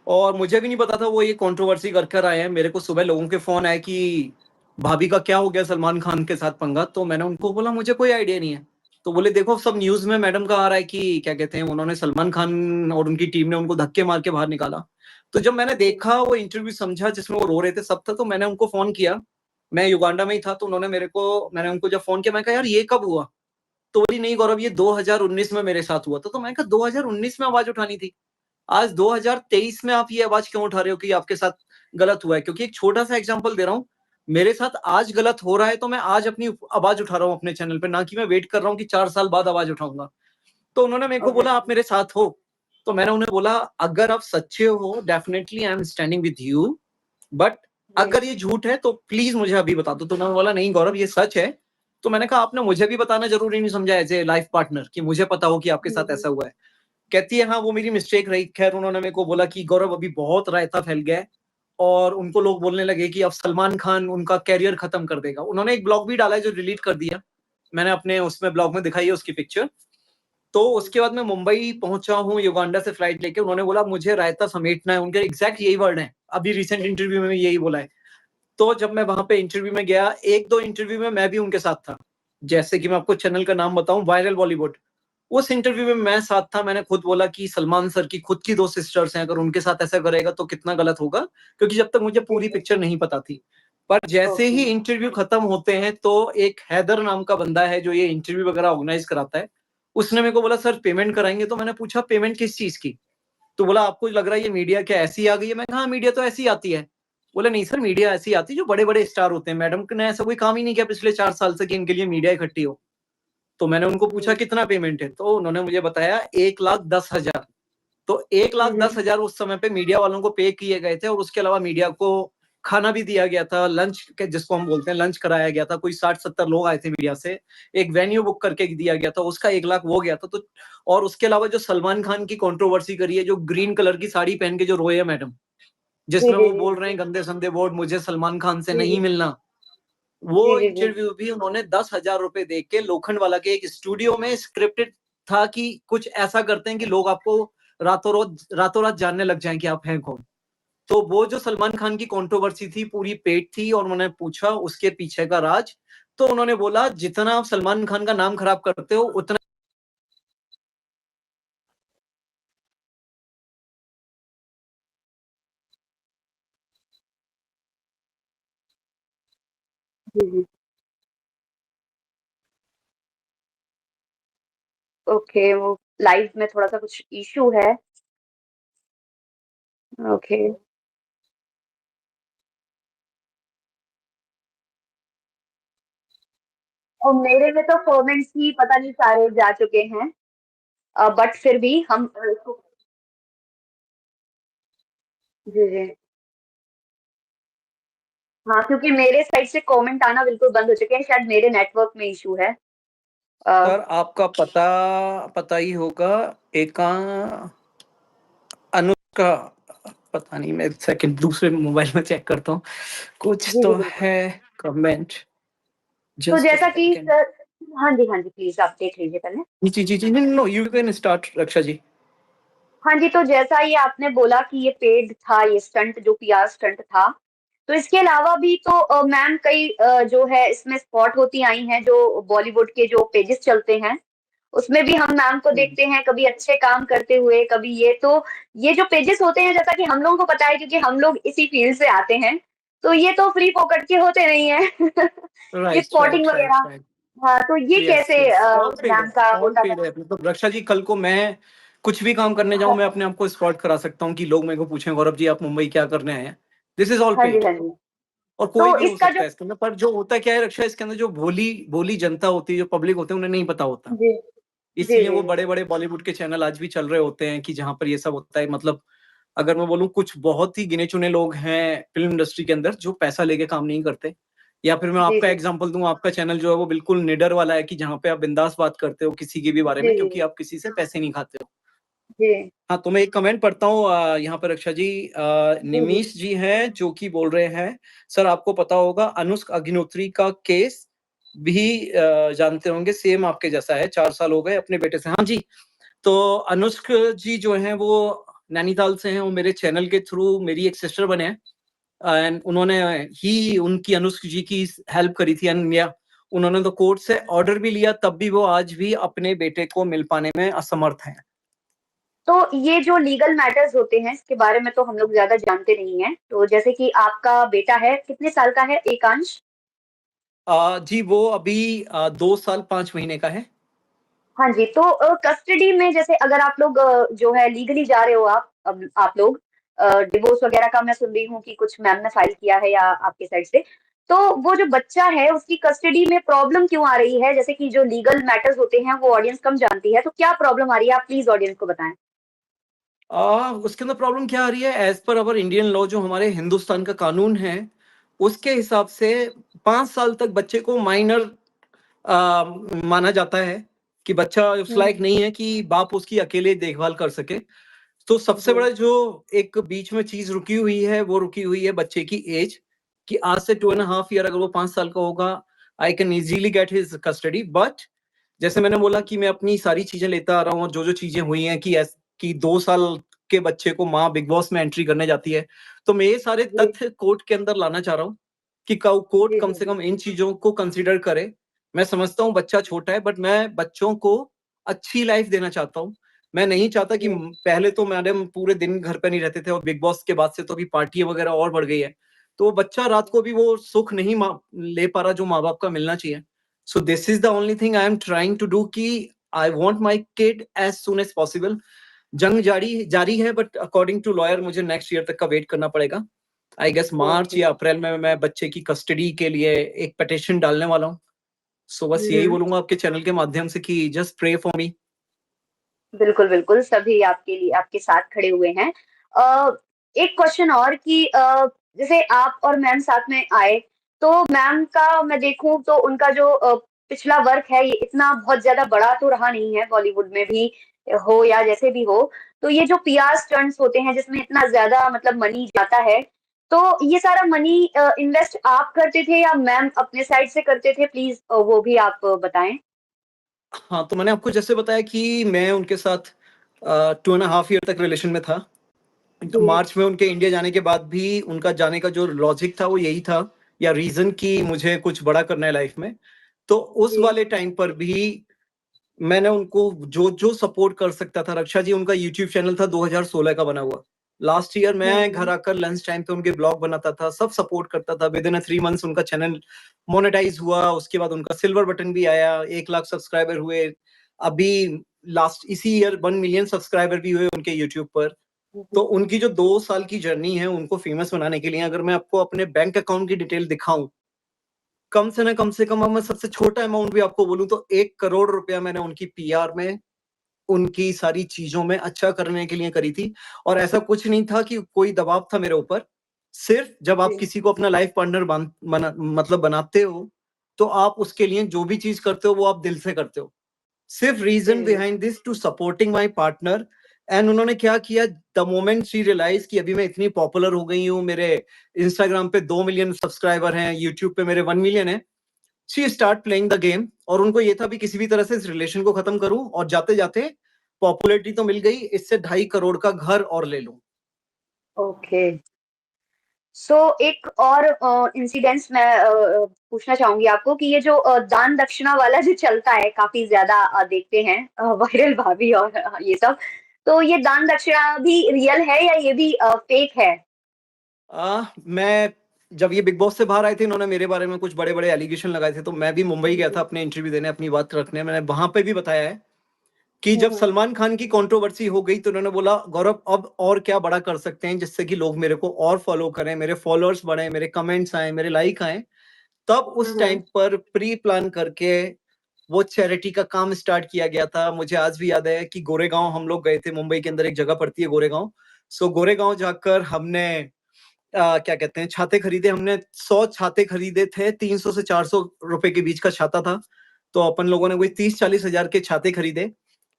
और मुझे भी नहीं पता था वो ये कंट्रोवर्सी कर कर आए हैं। मेरे को सुबह लोगों के फोन आए कि भाभी का क्या हो गया, सलमान खान के साथ पंगा। तो मैंने उनको बोला मुझे कोई आइडिया नहीं है। तो बोले देखो सब न्यूज में मैडम का आ रहा है कि क्या कहते हैं, उन्होंने सलमान खान और उनकी टीम ने उनको धक्के मार के बाहर निकाला। तो जब मैंने जी, देखा वो इंटरव्यू, समझा जिसमें वो रो रहे थे, सब था, तो मैंने उनको फोन किया। मैं युगांडा में ही था, तो उन्होंने मेरे को, मैंने उनको जब फोन किया, मैं कहा यार ये कब हुआ? तो बोली नहीं गौरव, ये 2019 में मेरे साथ हुआ था। तो मैंने कहा 2019 में आवाज उठानी थी, आज 2023 में आप ये आवाज क्यों उठा रहे हो कि आपके साथ गलत हुआ है? क्योंकि एक छोटा सा एग्जांपल दे रहा हूँ, मेरे साथ आज गलत हो रहा है तो मैं आज अपनी आवाज उठा रहा हूँ अपने चैनल पे, ना कि मैं वेट कर रहा हूँ कि 4 साल बाद आवाज उठाऊंगा। तो उन्होंने मेरे को बोला आप ऑब्वियसली। मेरे साथ हो? तो मैंने उन्हें बोला अगर आप सच्चे हो definitely I am standing with you, but जी, अगर ये झूठ है तो प्लीज मुझे अभी बता दो। तो उन्होंने बोला नहीं गौरव ये सच है। तो मैंने कहा आपने मुझे भी बताना जरूरी नहीं समझा एज ए लाइफ पार्टनर कि मुझे पता हो कि आपके हुँ, साथ हुँ, ऐसा हुआ है? कहती है हाँ वो मेरी मिस्टेक रही। खैर उन्होंने मेरे को बोला कि गौरव अभी बहुत रायता फैल गया है, और उनको लोग बोलने लगे कि अब सलमान खान उनका कैरियर खत्म कर देगा। उन्होंने एक ब्लॉग भी डाला है जो डिलीट कर दिया, मैंने अपने उसमें ब्लॉग में दिखाई है उसकी पिक्चर। तो जी, उसके बाद मैं मुंबई पहुंचा हूँ युगांडा से फ्लाइट लेके। उन्होंने बोला मुझे रायता समेटना है, उनके एग्जैक्ट यही वर्ड है, अभी रिसेंट इंटरव्यू में भी यही बोला है। तो जब मैं वहां पे इंटरव्यू में गया, एक दो इंटरव्यू में मैं भी उनके साथ था। जैसे कि मैं आपको चैनल का नाम बताऊं, वायरल बॉलीवुड, उस इंटरव्यू में मैं साथ था। मैंने खुद बोला कि सलमान सर की खुद की 2 सिस्टर्स हैं, अगर उनके साथ ऐसा करेगा तो कितना गलत होगा, क्योंकि जब तक मुझे जी, पूरी जी, पिक्चर नहीं पता थी। पर जैसे ओके, ही इंटरव्यू खत्म होते हैं तो एक हैदर नाम का बंदा है जो ये इंटरव्यू वगैरह ऑर्गेनाइज कराता है, उसने मेरे को बोला सर पेमेंट कराएंगे? तो मैंने पूछा पेमेंट किस चीज की? तो बोला आपको लग रहा है ये मीडिया क्या ऐसी आ गई है? मैं कहा हाँ मीडिया तो ऐसी आती है। बोले नहीं सर मीडिया ऐसी आती है जो बड़े बड़े स्टार होते हैं, मैडम ने ऐसा कोई काम ही नहीं किया पिछले 4 साल से कि इनके लिए मीडिया इकट्ठी हो। तो मैंने उनको पूछा जी, कितना पेमेंट है? तो उन्होंने मुझे बताया 1,10,000। तो एक हुँ, लाख हुँ, दस हजार उस समय पे मीडिया वालों को पे किए गए थे, और उसके अलावा मीडिया को खाना भी दिया गया था, लंच के जिसको हम बोलते हैं लंच कराया गया था। कोई 60-70 लोग आए थे मीडिया से, एक वेन्यू बुक करके दिया गया था, उसका 1 लाख वो गया था। तो और उसके अलावा जो सलमान खान की कंट्रोवर्सी करी है, जो ग्रीन कलर की साड़ी पहन के जो रोए है मैडम, जी, जिसमें जी, वो जी, बोल रहे हैं गंदे संदे वर्ड, मुझे सलमान खान से जी, नहीं जी, मिलना। वो जी, जी, जी, इंटरव्यू भी उन्होंने 10,000 रुपए दे के लोखंडवाला के एक स्टूडियो में स्क्रिप्टेड था कि कुछ ऐसा करते हैं कि लोग आपको रातों रात जानने लग जाएं कि आप हैं कौन। तो वो जो सलमान खान की कंट्रोवर्सी थी पूरी पेड थी, और उन्होंने पूछा उसके पीछे का राज। तो उन्होंने बोला जितना आप सलमान खान का नाम खराब करते हो उतना जी, जी। ओके, वो लाइव में थोड़ा-सा कुछ इश्यू है। ओके। और मेरे में तो कमेंट्स ही पता नहीं सारे जा चुके हैं। बट फिर भी हम इसको। जी, जी। हाँ, क्योंकि मेरे साइड से कमेंट आना बिल्कुल बंद हो चुके हैं, शायद मेरे नेटवर्क में इश्यू है। अ, सर आपका पता पता ही होगा एका अनुष्का, पता नहीं, मैं एक सेकंड दूसरे मोबाइल में चेक करता हूँ। कुछ जी, जी, तो बिल्कुल। है कमेंट, तो जस्ट अ जैसा कि सेकंड। सर। हाँ जी, हाँ जी, प्लीज़ आप देख लीजिए पहले। जी, जी, जी, नो, यू कैन स्टार्ट रक्षा जी। हाँ जी, तो जैसा ये आपने बोला कि ये पेड था, ये स्टंट जो पीआर स्टंट था, तो इसके अलावा भी तो मैम कई जो है इसमें स्पॉट होती आई हैं, जो बॉलीवुड के जो पेजेस चलते हैं, उसमें भी हम मैम को देखते हैं, कभी अच्छे काम करते हुए, कभी ये तो ये जो पेजेस होते हैं, जैसा कि हम लोगों को पता है क्योंकि हम लोग इसी फील्ड से आते हैं, तो ये तो फ्री फोकट के होते नहीं हैं। ये राइट, स्पॉटिंग राइट, राइट, वगैरह। राइट। हाँ, तो ये यस, कैसे यस, ऑल पेड है, मैम का ऑल होता पेड था? है। मतलब रक्षा जी, कल को मैं कुछ भी काम करने जाऊँ, हाँ, मैं अपने आप को स्पॉट करा सकता हूँ कि लोग मेरे को पूछें, गौरव जी आप मुंबई क्या करने आए हैं? दिस इज़ ऑल हाँ जी, पेड। हाँ जी। और कोई तो भी हो इसका सकता जो। है इसके अंदर, पर जो होता क्या है रक्षा, इसके अंदर जो भोली भोली जनता होती है, जो पब्लिक होते हैं, उन्हें नहीं पता होता। जी, जी, इसलिए जी, वो जी। बड़े-बड़े बॉलीवुड के चैनल आज भी चल रहे होते हैं कि जहाँ पर ये सब होता है। मतलब अगर मैं बोलूँ, कुछ बहुत ही गिने-चुने लोग हैं फ़िल्म इंडस्ट्री के अंदर जो पैसा लेके काम नहीं करते। या फिर मैं जी, आपका जी। एग्ज़ाम्पल दूँ, आपका चैनल जो है वो बिल्कुल निडर वाला है कि जहाँ पे आप बिंदास बात करते हो किसी के भी बारे जी, में, जी, क्योंकि आप किसी से पैसे नहीं खाते हो। जी। हाँ, तो मैं एक कमेंट पढ़ता हूँ यहाँ पर रक्षा जी, जी, जी। निमीश जी हैं जो कि बोल रहे हैं, सर आपको पता होगा अनुष्क अग्निहोत्री का केस भी जानते होंगे, सेम आपके जैसा है, 4 साल हो गए अपने बेटे से। हाँ जी, तो अनुष्क जी जो हैं वो नैनीताल से हैं, वो मेरे चैनल के थ्रू मेरी एक सिस्टर बने हैं। एंड उन्होंने ही उनकी अनुष्क जी की हेल्प करी थी। एंड या उन्होंने तो कोर्ट से ऑर्डर भी लिया, तब भी वो आज भी अपने बेटे को मिल पाने में असमर्थ हैं। तो ये जो लीगल मैटर्स होते हैं, इसके बारे में तो हम लोग ज़्यादा जानते नहीं हैं। तो जैसे कि आपका बेटा है, कितने साल का है एकांश? जी, वो अभी 2 साल 5 महीने का है। हाँ जी, तो कस्टडी में जैसे अगर आप लोग जो है लीगली जा रहे हो आप अब आप लोग डिवोर्स वगैरह का मैं सुन रही हूँ कि कुछ मैम ने फाइल किया है या आपके साइड से। तो वो जो बच्चा है उसकी कस्टडी में प्रॉब्लम क्यों आ रही है? जैसे कि जो लीगल मैटर्स होते हैं वो ऑडियंस कम जानती है, तो क्या प्रॉब्लम आ रही है? आप प्लीज़ ऑडियंस को बताएँ। उसके अंदर प्रॉब्लम क्या आ रही है, as per our Indian law, जो हमारे हिंदुस्तान का कानून है, उसके हिसाब से 5 साल तक बच्चे को माइनर माना जाता है कि बच्चा उस हुँ, लायक नहीं है कि बाप उसकी अकेले देखभाल कर सके। तो सबसे जी, बड़ा जो एक बीच में चीज़ रुकी हुई है, वो रुकी हुई है बच्चे की ऐज, कि आज से 2 एंड अ हाफ ईयर अगर वो 5 साल का होगा, I can easily get his custody. But जैसे मैंने बोला कि मैं अपनी सारी चीज़ें लेता आ रहा हूँ, और जो-जो चीज़ें हुई हैं कि 2 साल के बच्चे को माँ बिग बॉस में एंट्री करने जाती है, तो मैं ये सारे जी, तथ्य कोर्ट के अंदर लाना चाह रहा हूँ कि कव कोर्ट जी, कम जी, से जी। कम इन चीज़ों को कंसीडर करे। मैं समझता हूँ बच्चा छोटा है, बट मैं बच्चों को अच्छी लाइफ़ देना चाहता हूँ। मैं नहीं चाहता कि जी, पहले तो मैडम पूरे दिन घर पे नहीं रहते थे, और बिग बॉस के बाद से तो अभी पार्टियाँ वगैरह और बढ़ गई है। तो वो बच्चा रात को भी वो सुख नहीं ले पा रहा जो माँ-बाप का मिलना चाहिए। So this is the only thing I am trying to do कि I want my kid as soon as possible. जंग जारी जारी है, बट अकॉर्डिंग टू लॉयर मुझे नेक्स्ट ईयर तक का वेट करना पड़ेगा। I guess March okay. या अप्रैल में मैं बच्चे की कस्टडी के लिए एक पिटीशन डालने वाला हूँ। सो बस हुँ, यही हुँ। बोलूँगा आपके चैनल के माध्यम से कि जस्ट प्रे फॉर मी। बिल्कुल, बिल्कुल, सभी आपके लिए आपके साथ खड़े हुए हैं। एक क्वेश्चन और कि जैसे आप और मैम साथ में आए, तो मैम का मैं देखूँ तो उनका जो पिछला वर्क है, ये इतना बहुत ज़्यादा बड़ा तो रहा नहीं है, बॉलीवुड में भी हो या जैसे भी हो। तो ये जो पीआर स्टंट्स होते हैं, जिसमें इतना ज़्यादा मतलब मनी जाता है, तो ये सारा मनी इन्वेस्ट आप करते थे या मैम अपने साइड से करते थे? प्लीज़ वो भी आप बताएँ। हाँ, तो मैंने आपको जैसे बताया कि मैं उनके साथ 2 एंड अ हाफ ईयर तक रिलेशन में था। जी, मार्च में उनके इंडिया जाने के बाद भी उनका जाने का जो लॉजिक था वो यही था, या रीज़न, कि मुझे कुछ बड़ा करना है लाइफ़ में। तो उस जी, वाले टाइम पर भी मैंने उनको जो-जो सपोर्ट कर सकता था, रक्षा जी उनका यूट्यूब चैनल था 2016 का बना हुआ। लास्ट ईयर मैं घर आकर लंच टाइम पे उनके ब्लॉग बनाता था, सब सपोर्ट करता था। विद इन 3 मंथ्स उनका चैनल मोनेटाइज हुआ, उसके बाद उनका सिल्वर बटन भी आया, 1 लाख सब्सक्राइबर हुए। अभी लास्ट इसी ईयर 1 मिलियन सब्सक्राइबर भी हुए उनके यूट्यूब पर। तो उनकी जो 2 साल की जर्नी है उनको फेमस बनाने के लिए, अगर मैं आपको अपने बैंक अकाउंट की डिटेल दिखाऊं, कम से कम अब मैं सबसे छोटा अमाउंट भी आपको बोलूं तो 1 करोड़ रुपया मैंने उनकी पीआर में, उनकी सारी चीजों में अच्छा करने के लिए करी थी। और ऐसा कुछ नहीं था कि कोई दबाव था मेरे ऊपर। सिर्फ जब आप किसी को अपना लाइफ पार्टनर मतलब बनाते हो, तो आप उसके लिए जो भी चीज करते हो वो आप दिल से करते हो। सिर्फ reason behind this to supporting my partner. And उन्होंने क्या किया, द मोमेंट शी रियलाइज कि अभी मैं इतनी पॉपुलर हो गई हूँ, मेरे इंस्टाग्राम पे 2 मिलियन सब्सक्राइबर हैं, यूट्यूब पे मेरे 1 मिलियन है, she start playing the game. और उनको ये था भी किसी भी तरह से इस रिलेशन को खत्म करूं, और जाते जाते पॉपुलैरिटी तो मिल गई, इससे 2.5 करोड़ का घर और ले लूं। ओके। सो एक और इंसिडेंट्स मैं पूछना चाहूंगी आपको कि ये जो दान दक्षिणा वाला जो चलता है, काफी ज्यादा देखते हैं वायरल भाभी और ये सब, तो ये दान दक्षिणा भी रियल है या ये भी फेक है? मैं जब ये बिग बॉस से बाहर आए थे, इन्होंने मेरे बारे में कुछ बड़े बड़े एलिगेशन लगाए थे, तो मैं भी मुंबई गया था अपने इंटरव्यू देने, अपनी बात रखने। मैंने वहां पे भी बताया है कि जब सलमान खान की कंट्रोवर्सी हो गई तो उन्होंने बोला, गौरव अब और क्या बड़ा कर सकते हैं जिससे कि लोग मेरे को और फॉलो करें, मेरे फॉलोअर्स बढ़े, मेरे कमेंट्स आए, मेरे लाइक आए। तब उस टाइम पर प्री प्लान करके वो चैरिटी का काम स्टार्ट किया गया था। मुझे आज भी याद है कि गोरेगांव हम लोग गए थे, मुंबई के अंदर एक जगह पड़ती है गोरेगांव। सो गोरेगांव जाकर हमने क्या कहते हैं, छाते खरीदे। हमने 100 छाते खरीदे थे, 300 से 400 रुपए के बीच का छाता था। तो अपन लोगों ने कोई 30-40 हजार के छाते खरीदे,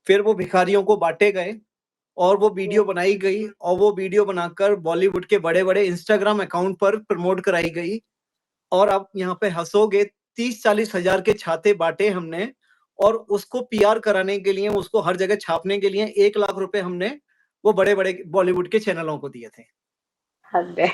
फिर वो भिखारियों को बांटे गए, और वो वीडियो बनाई गई, और वो वीडियो बनाकर बॉलीवुड के बड़े बड़े इंस्टाग्राम अकाउंट पर प्रमोट कराई गई। और आप यहाँ पे हंसोगे, 30-40 हजार के छाते बांटे हमने, और उसको पीआर कराने के लिए, उसको हर जगह छापने के लिए 1 लाख रुपए हमने वो बड़े बड़े बॉलीवुड के चैनलों को दिए थे। हद है।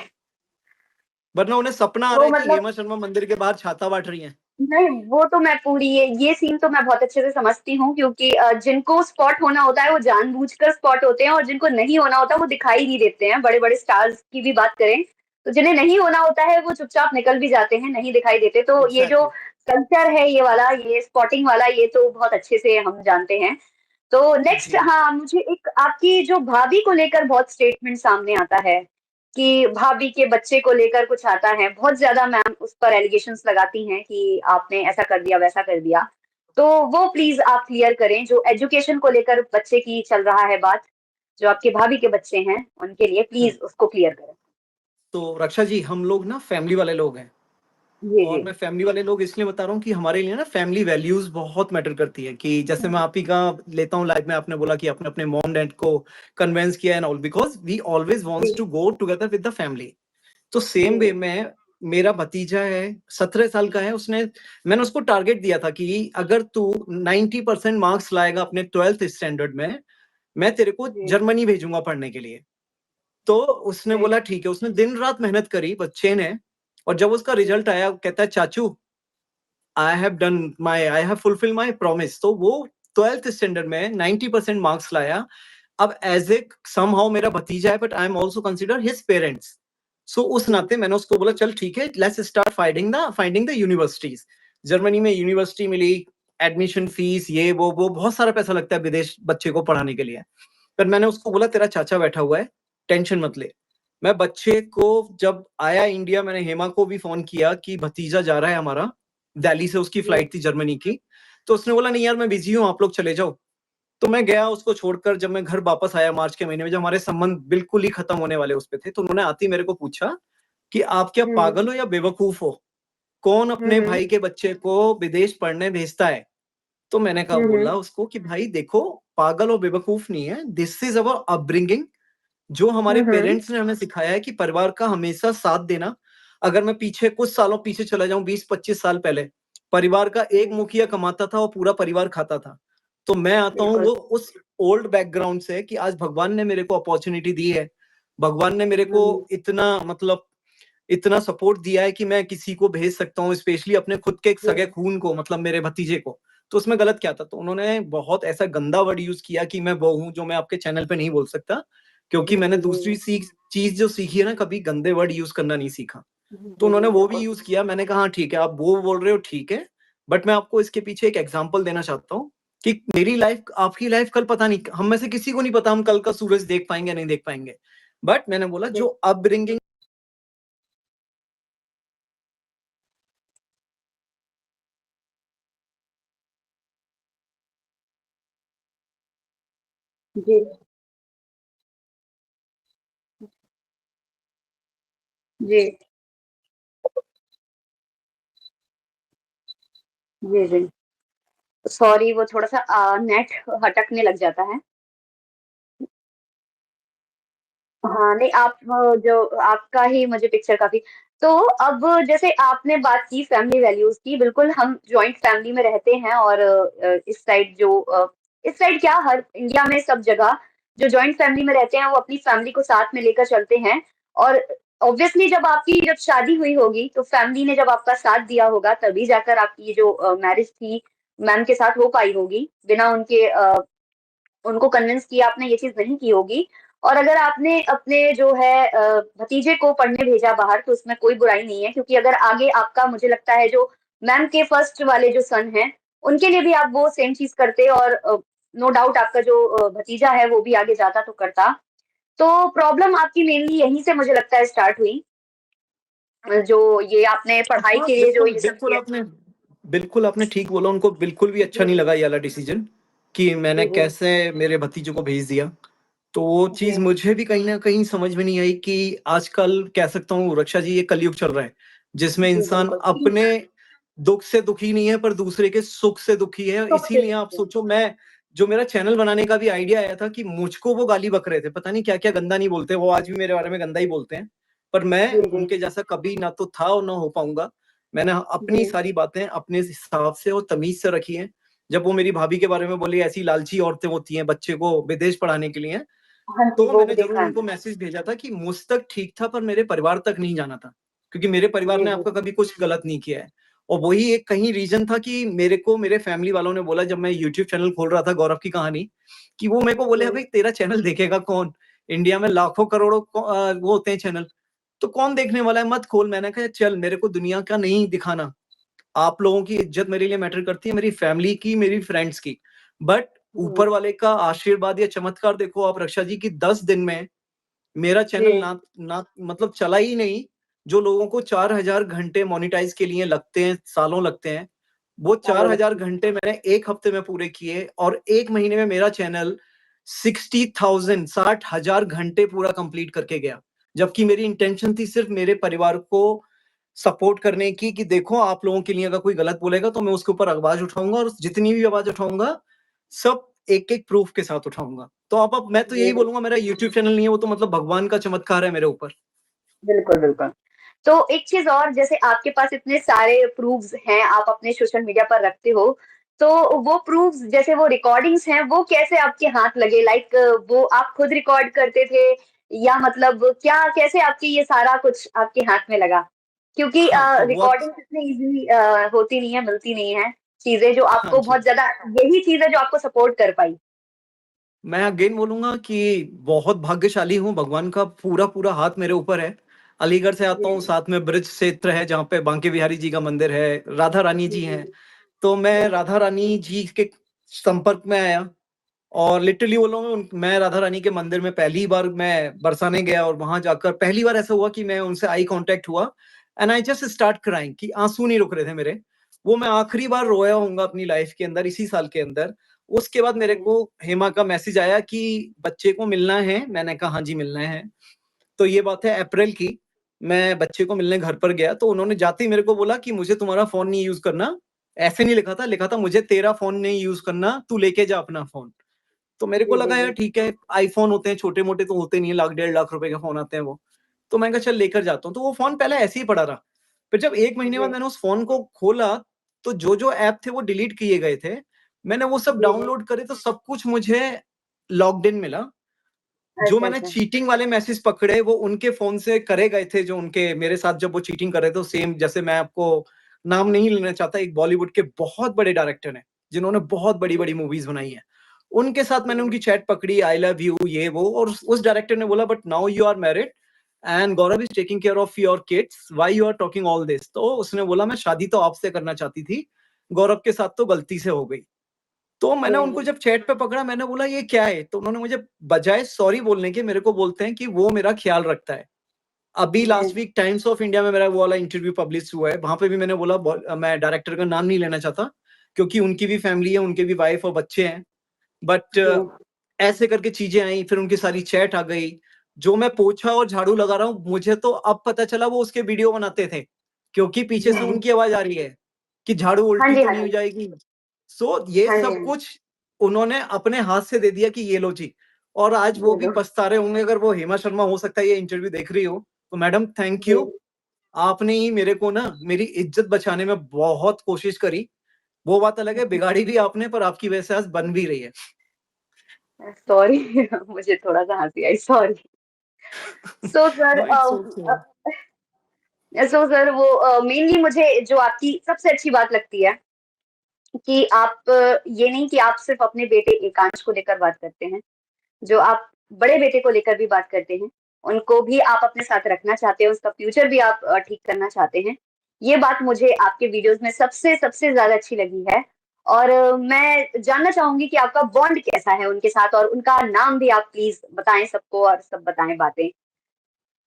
वरना उन्हें सपना आ रहा तो है कि मतलब हेमा शर्मा मंदिर के बाहर छाता बांट रही हैं। नहीं, वो तो मैं पूरी ये सीन तो मैं बहुत अच्छे से समझती हूँ, क्योंकि जिनको स्पॉट होना होता है वो जानबूझकर स्पॉट होते हैं, और जिनको नहीं होना होता वो दिखाई नहीं देते हैं। बड़े बड़े स्टार्स की भी बात करें तो जिन्हें नहीं होना होता है वो चुपचाप निकल भी जाते हैं, नहीं दिखाई देते। तो ये जो एग्जैक्टली। कल्चर है ये वाला, ये स्पॉटिंग वाला, ये तो बहुत अच्छे से हम जानते हैं। तो नेक्स्ट, जी। हाँ, मुझे एक आपकी जो भाभी को लेकर बहुत स्टेटमेंट सामने आता है कि भाभी के बच्चे को लेकर कुछ आता है, बहुत ज्यादा मैम उस पर एलिगेशंस लगाती हैं कि आपने ऐसा कर दिया, वैसा कर दिया। तो वो प्लीज आप क्लियर करें, जो एजुकेशन को लेकर बच्चे की चल रहा है बात, जो आपके भाभी के बच्चे हैं उनके लिए प्लीज उसको क्लियर करें। तो रक्षा जी, हम लोग ना फैमिली वाले लोग हैं। जी जी। और मैं फैमिली वाले लोग इसलिए बता रहा हूँ कि हमारे लिए ना फैमिली वैल्यूज बहुत मैटर करती है। कि जैसे मैं आप ही का लेता हूँ लाइफ में, आपने बोला कि आपने अपने मॉम डैड को कन्विंस किया and all, because we always wants जी to go together with the family. तो सेम वे जी। में मेरा भतीजा है, 17 साल का है। उसने मैंने उसको टारगेट दिया था कि अगर तू 90% मार्क्स लाएगा अपने 12th स्टैंडर्ड में, मैं तेरे को जी जर्मनी भेजूंगा पढ़ने के लिए। तो उसने जी। बोला ठीक है। उसने दिन रात मेहनत करी बच्चे ने, और जब उसका रिजल्ट आया, कहता है चाचू, I have fulfil my promise. तो वो 12th स्टैंडर्ड में 90% मार्क्स लाया। अब एज ए समहाउ मेरा भतीजा है, but I am also consider his parents. So उस नाते मैंने उसको बोला चल ठीक है, let's start finding the universities. Germany में यूनिवर्सिटी मिली, एडमिशन फीस, ये वो बहुत सारा पैसा लगता है विदेश बच्चे को पढ़ाने के लिए। पर मैंने उसको बोला तेरा चाचा बैठा हुआ है, टेंशन मत ले। मैं बच्चे को जब आया इंडिया, मैंने हेमा को भी फोन किया कि भतीजा जा रहा है हमारा, दिल्ली से उसकी जी। फ्लाइट थी जर्मनी की। तो उसने बोला नहीं यार मैं बिजी हूँ, आप लोग चले जाओ। तो मैं गया उसको छोड़कर। जब मैं घर वापस आया मार्च के महीने में, जब हमारे संबंध बिल्कुल ही खत्म होने वाले उस पे थे, तो उन्होंने आते ही मेरे को पूछा कि आप क्या हम्म पागल हो या बेवकूफ हो, कौन अपने हम्म भाई के बच्चे को विदेश पढ़ने भेजता है। तो मैंने कहा, हम्म बोला उसको कि भाई देखो, पागल और बेवकूफ नहीं है, दिस इज अवर अपब्रिंगिंग। जो हमारे हम्म पेरेंट्स ने हमें सिखाया है कि परिवार का हमेशा साथ देना। अगर मैं पीछे कुछ सालों पीछे चला जाऊं, 20-25 साल पहले, परिवार का एक मुखिया कमाता था और पूरा परिवार खाता था। तो मैं आता हूँ बिल्कुल। वो उस ओल्ड बैकग्राउंड से कि आज भगवान ने मेरे को अपॉर्चुनिटी दी है। भगवान ने मेरे को हम्म इतना मतलब इतना सपोर्ट दिया है कि मैं किसी को भेज सकता हूँ, स्पेशली अपने खुद के एक सगे हम्म खून को, मतलब मेरे भतीजे को। तो उसमें गलत क्या था? तो उन्होंने बहुत ऐसा गंदा वर्ड यूज किया कि मैं वो हूँ जो मैं आपके चैनल पे नहीं बोल सकता। क्योंकि मैंने दूसरी चीज जो सीखी है ना, कभी गंदे वर्ड यूज करना नहीं सीखा। तो उन्होंने वो भी यूज किया। मैंने कहा हाँ ठीक है, आप वो बोल रहे हो ठीक है, बट मैं आपको इसके पीछे एक एग्जांपल देना चाहता हूँ कि मेरी लाइफ, आपकी लाइफ कल पता नहीं, हम में से किसी को नहीं पता हम कल का सूरज देख पाएंगे या नहीं देख पाएंगे। बट मैंने बोला जो अपब्रिंगिंग जी जी जी जी। सॉरी, वो थोड़ा सा नेट हटकने लग जाता है। हाँ, नहीं आप जो आपका ही मुझे पिक्चर काफ़ी। तो अब जैसे आपने बात की फैमिली वैल्यूज़ की, बिल्कुल हम जॉइंट फैमिली में रहते हैं और इस साइड क्या हर इंडिया में सब जगह जो जॉइंट फैमिली में रहते हैं वो अपनी फैमिली को साथ में लेकर चलते हैं। और ऑब्वियसली जब शादी हुई होगी तो फैमिली ने जब आपका साथ दिया होगा तभी जाकर आपकी ये जो मैरिज थी मैम के साथ हो पाई होगी। बिना उनको कन्विंस किया आपने ये चीज़ नहीं की होगी। और अगर आपने अपने जो है भतीजे को पढ़ने भेजा बाहर तो उसमें कोई बुराई नहीं है, क्योंकि अगर आगे आपका मुझे लगता है जो मैम के फर्स्ट वाले जो सन हैं, उनके लिए भी आप वो सेम चीज़ करते और नो डाउट आपका जो भतीजा है वो भी आगे जाता तो करता। तो प्रॉब्लम आपकी मेनली यहीं से मुझे लगता है स्टार्ट हुई। जो ये आपने पढ़ाई हाँ के लिए जो बिल्कुल ये सब बिल्कुल, किया। आपने ठीक बोला। उनको बिल्कुल भी अच्छा जी, नहीं लगा ये वाला डिसीजन कि मैंने जी, जी, कैसे मेरे भतीजे को भेज दिया। तो वो जी, चीज मुझे भी कहीं ना कहीं समझ में नहीं आई कि आजकल कह सकता हूँ रक्षा जी, ये कलयुग चल रहा है जिसमें जी, इंसान बिल्कुल। अपने दुख से दुखी नहीं है पर दूसरे के सुख से दुखी है। तो इसीलिए आप सोचो, मैं जो मेरा चैनल बनाने का भी आइडिया आया था कि मुझको वो गाली बक रहे थे, पता नहीं क्या क्या गंदा नहीं बोलते वो, आज भी मेरे बारे में गंदा ही बोलते हैं, पर मैं जी, जी, उनके जैसा कभी ना तो था और ना हो पाऊंगा। मैंने अपनी जी। सारी बातें अपने हिसाब से और तमीज से रखी हैं। जब वो मेरी भाभी के बारे में बोली ऐसी लालची औरतें होती हैं बच्चे को विदेश पढ़ाने के लिए, हाँ जी, तो वो मैंने ज़रूर देखा है उनको मैंने। मैसेज भेजा था कि मुझ तक ठीक था पर मेरे परिवार तक नहीं जाना था, क्योंकि मेरे परिवार जी, ने जी, आपका कभी कुछ गलत नहीं किया है। और वही एक कहीं रीज़न था कि मेरे को मेरे फैमिली वालों ने बोला जब मैं यूट्यूब चैनल खोल रहा था गौरव की कहानी, कि वो मेरे को बोले, जी, "भाई तेरा चैनल देखेगा कौन? इंडिया में लाखों करोड़ों वो होते हैं चैनल, तो कौन देखने वाला है, मत खोल।" मैंने कहा चल, मेरे को दुनिया का नहीं दिखाना। आप लोगों की इज़्ज़त मेरे लिए मैटर करती है, मेरी फैमिली की, मेरी फ्रेंड्स की। बट जी, ऊपर वाले का आशीर्वाद या चमत्कार देखो आप रक्षा जी, की 10 दिन में मेरा चैनल जी, ना ना मतलब चला ही नहीं। जो लोगों को 4000 घंटे मोनेटाइज़ के लिए लगते हैं, सालों लगते हैं, वो सालों 4000 लगती घंटे मैंने 1 हफ्ते में पूरे किए और 1 महीने में मेरा चैनल 60,000 60,000 घंटे पूरा कंप्लीट करके गया। जबकि मेरी इंटेंशन थी सिर्फ़ मेरे परिवार को सपोर्ट करने की, कि देखो आप लोगों के लिए अगर कोई गलत बोलेगा तो मैं उसके ऊपर आवाज़ उठाऊँगा और जितनी भी आवाज़ उठाऊँगा, सब एक-एक प्रूफ़ के साथ उठाऊँगा। तो अब मैं तो जी, यही बोलूँगा, मेरा यूट्यूब चैनल नहीं है, वो तो मतलब भगवान का चमत्कार है मेरे ऊपर। बिल्कुल, बिल्कुल। तो एक चीज़ और, जैसे आपके पास इतने सारे प्रूफ्स हैं, आप अपने सोशल मीडिया पर रखते हो, तो वो प्रूफ्स जैसे वो रिकॉर्डिंग्स हैं, वो कैसे आपके हाथ लगे? लाइक वो आप खुद रिकॉर्ड करते थे या मतलब क्या कैसे आपके ये सारा कुछ आपके हाथ में लगा? क्योंकि हाँ, तो हुआ रिकॉर्डिंग्स इतनी ईज़िली होती नहीं है, मिलती नहीं है, चीज़ें जो हाँ आपको जी। बहुत ज़्यादा, यही चीज़ है जो आपको सपोर्ट कर पाई। मैं अगेन बोलूँगा कि बहुत भाग्यशाली हूँ, भगवान का पूरा-पूरा हाथ मेरे ऊपर है। अलीगढ़ से आता जी, हूँ, साथ में ब्रिज क्षेत्र है जहाँ पे बांके बिहारी जी का मंदिर है, राधा रानी जी, जी जी, हैं। तो मैं जी, राधा रानी जी के संपर्क में आया और लिटरली बोलूँ, मैं राधा रानी के मंदिर में पहली बार मैं बरसाने गया और वहाँ जाकर पहली बार ऐसा हुआ कि मैं उनसे आई कॉन्टैक्ट हुआ and I just start crying, कि आँसू नहीं रुक रहे थे मेरे। वो मैं आखिरी बार रोया होऊँगा अपनी लाइफ़ के अंदर इसी साल के अंदर। उसके बाद मेरे जी, को हेमा का मैसेज आया कि बच्चे को मिलना है। मैंने कहा हाँ जी, मिलना है। तो ये बात है अप्रैल की। मैं बच्चे को मिलने घर पर गया तो उन्होंने जाते ही मेरे को बोला कि मुझे तुम्हारा फ़ोन नहीं यूज़ करना। ऐसे नहीं लिखा था मुझे तेरा फ़ोन नहीं यूज़ करना, तू लेके जा अपना फ़ोन। तो मेरे को जी, जी, लगा यार जी, ठीक है, आईफ़ोन होते हैं, छोटे-मोटे तो होते नहीं है, लाख डेढ़ लाख रुपए के फ़ोन आते हैं वो। तो मैंने कहा चल लेकर जाता हूँ, तो वो फ़ोन पहले ऐसे ही पड़ा रहा। फिर जब 1 महीने बाद जी, मैंने उस फ़ोन को खोला, तो जो-जो ऐप थे वो डिलीट किए गए थे। मैंने वो सब जी, जी। डाउनलोड करे तो सब कुछ मुझे लॉग्ड इन मिला। जो अच्छा, मैंने अच्छा। चीटिंग वाले मैसेज पकड़े वो उनके फ़ोन से करे गए थे, जो उनके मेरे साथ जब वो चीटिंग कर रहे थे, सेम जैसे मैं आपको नाम नहीं लेना चाहता, एक बॉलीवुड के बहुत बड़े डायरेक्टर हैं, जिन्होंने बहुत बड़ी-बड़ी मूवीज़ बनाई हैं। उनके साथ मैंने उनकी चैट पकड़ी, आई लव यू, ये वो, और उस डायरेक्टर ने बोला but now you are married and Gaurav is taking care of your kids, why you are talking all this. तो उसने बोला मैं शादी तो आपसे करना चाहती थी, गौरव के साथ तो गलती से हो गई। तो मैंने जी, उनको जी। जब चैट पे पकड़ा, मैंने बोला ये क्या है? तो उन्होंने मुझे बजाय सॉरी बोलने के मेरे को बोलते हैं कि वो मेरा ख्याल रखता है। अभी जी, last week Times of India में मेरा वो वाला इंटरव्यू पब्लिश हुआ है, वहाँ पे भी मैंने बोला मैं डायरेक्टर का नाम नहीं लेना चाहता, क्योंकि उनकी भी फैमिली है, उनके भी वाइफ और बच्चे हैं। बट जी। ऐसे करके चीज़ें आई, फिर उनकी सारी चैट आ गई। जो मैं पोछा और झाड़ू लगा रहा हूँ, मुझे तो अब पता चला वो उसके वीडियो बनाते थे, क्योंकि पीछे जी, से जी। उनकी आवाज़ आ रही है कि झाड़ू हाँ उल्टी जी, तो हाँ नहीं हो जी। जाएगी। सो ये हाँ जी, सब हाँ जी। कुछ उन्होंने अपने हाथ से दे दिया कि ये लो जी। और आज वो ये भी लो। पछता रहे होंगे, अगर वो हेमा शर्मा हो सकता है ये इंटरव्यू देख रही हो, तो मैडम थैंक जी। यू। आपने ही मेरे को ना मेरी इज़्ज़त बचाने में बहुत कोशिश करी। वो बात अलग है, बिगाड़ी भी आपने, पर आपकी वजह से आज बन भी रही है। सॉरी मुझे थोड़ा-सा हँसी आई, sorry. So sir no it's okay. वो मेनली मुझे जो आपकी सबसे अच्छी बात लगती है कि आप ये नहीं कि आप सिर्फ़ अपने बेटे एकांश को लेकर बात करते हैं, जो आप बड़े बेटे को लेकर भी बात करते हैं, उनको भी आप अपने साथ रखना चाहते हैं, उसका फ्यूचर भी आप ठीक करना चाहते हैं। ये बात मुझे आपके वीडियोज़ में सबसे सबसे ज़्यादा अच्छी लगी है और मैं जानना चाहूँगी कि आपका बॉन्ड कैसा है उनके साथ और उनका नाम भी आप प्लीज़ बताएँ सबको और सब बताएँ बातें।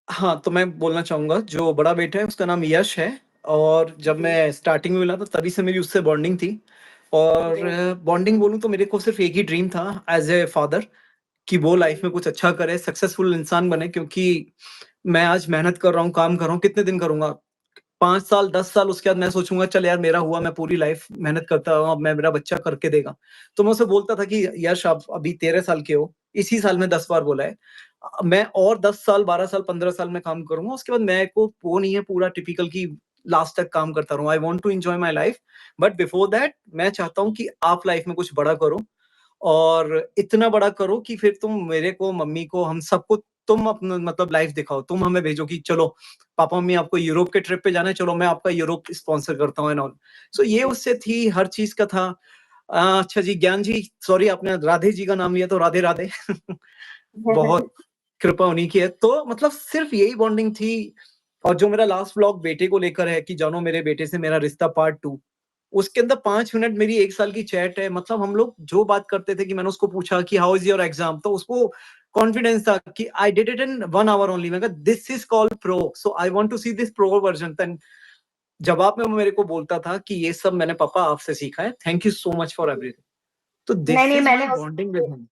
हाँ, तो मैं बोलना चाहूँगा, जो बड़ा बेटा है उसका नाम यश है, और जब जी, मैं स्टार्टिंग में मिला था तभी से मेरी उससे बॉन्डिंग थी। और जी, बॉन्डिंग बोलूँ तो मेरे को सिर्फ़ एक ही ड्रीम था एज़ ए फादर, कि वो लाइफ़ में कुछ अच्छा करे, सक्सेसफुल इंसान बने, क्योंकि मैं आज मेहनत कर रहा हूँ, काम कर रहा हूँ, कितने दिन करूँगा? 5 साल, 10 साल, उसके बाद मैं सोचूँगा चल यार मेरा हुआ, मैं पूरी लाइफ़ मेहनत करता रहा हूँ, अब मैं मेरा बच्चा करके देगा। तो मैं उसे बोलता था कि यश आप अभी 13 साल के हो, इसी साल में 10 बार बोला है। मैं और 10 साल, 12 साल, 15 साल में काम करूँगा, उसके बाद मेरे को वो नहीं है पूरा टिपिकल कि लास्ट तक काम करता रहूँ। I want to enjoy my life, but before that मैं चाहता हूँ कि आप लाइफ़ में कुछ बड़ा करो, और इतना बड़ा करो कि फिर तुम मेरे को, मम्मी को, हम सबको तुम अपना मतलब लाइफ दिखाओ। तुम हमें भेजो कि चलो पापा-मम्मी आपको यूरोप के ट्रिप पे जाना है, चलो मैं आपका यूरोप स्पॉन्सर करता हूँ एंड ऑल। सो ये जी। उससे थी, हर चीज़ का था। अच्छा जी, ज्ञान जी, सॉरी आपने राधे जी का नाम लिया तो राधे-राधे। बहुत कृपा उन्हीं की है। तो मतलब सिर्फ़ यही बॉन्डिंग थी, और जो मेरा लास्ट व्लॉग बेटे को लेकर है कि जानो मेरे बेटे से मेरा रिश्ता पार्ट 2, उसके अंदर 5 मिनट मेरी 1 साल की चैट है। मतलब हम लोग जो बात करते थे कि मैंने उसको पूछा कि हाउ इज़ योर एग्ज़ाम? तो उसको कॉन्फिडेंस था कि I did it in 1 hour only. मैंने कहा this is called pro, so I want to see this pro version. Then जवाब में वो मेरे को बोलता था कि ये सब मैंने पापा आपसे सीखा है। Thank you so much for everything. तो नहीं, दिस नहीं, इज़ माय मैंने बॉन्डिंग विद उसके हिम।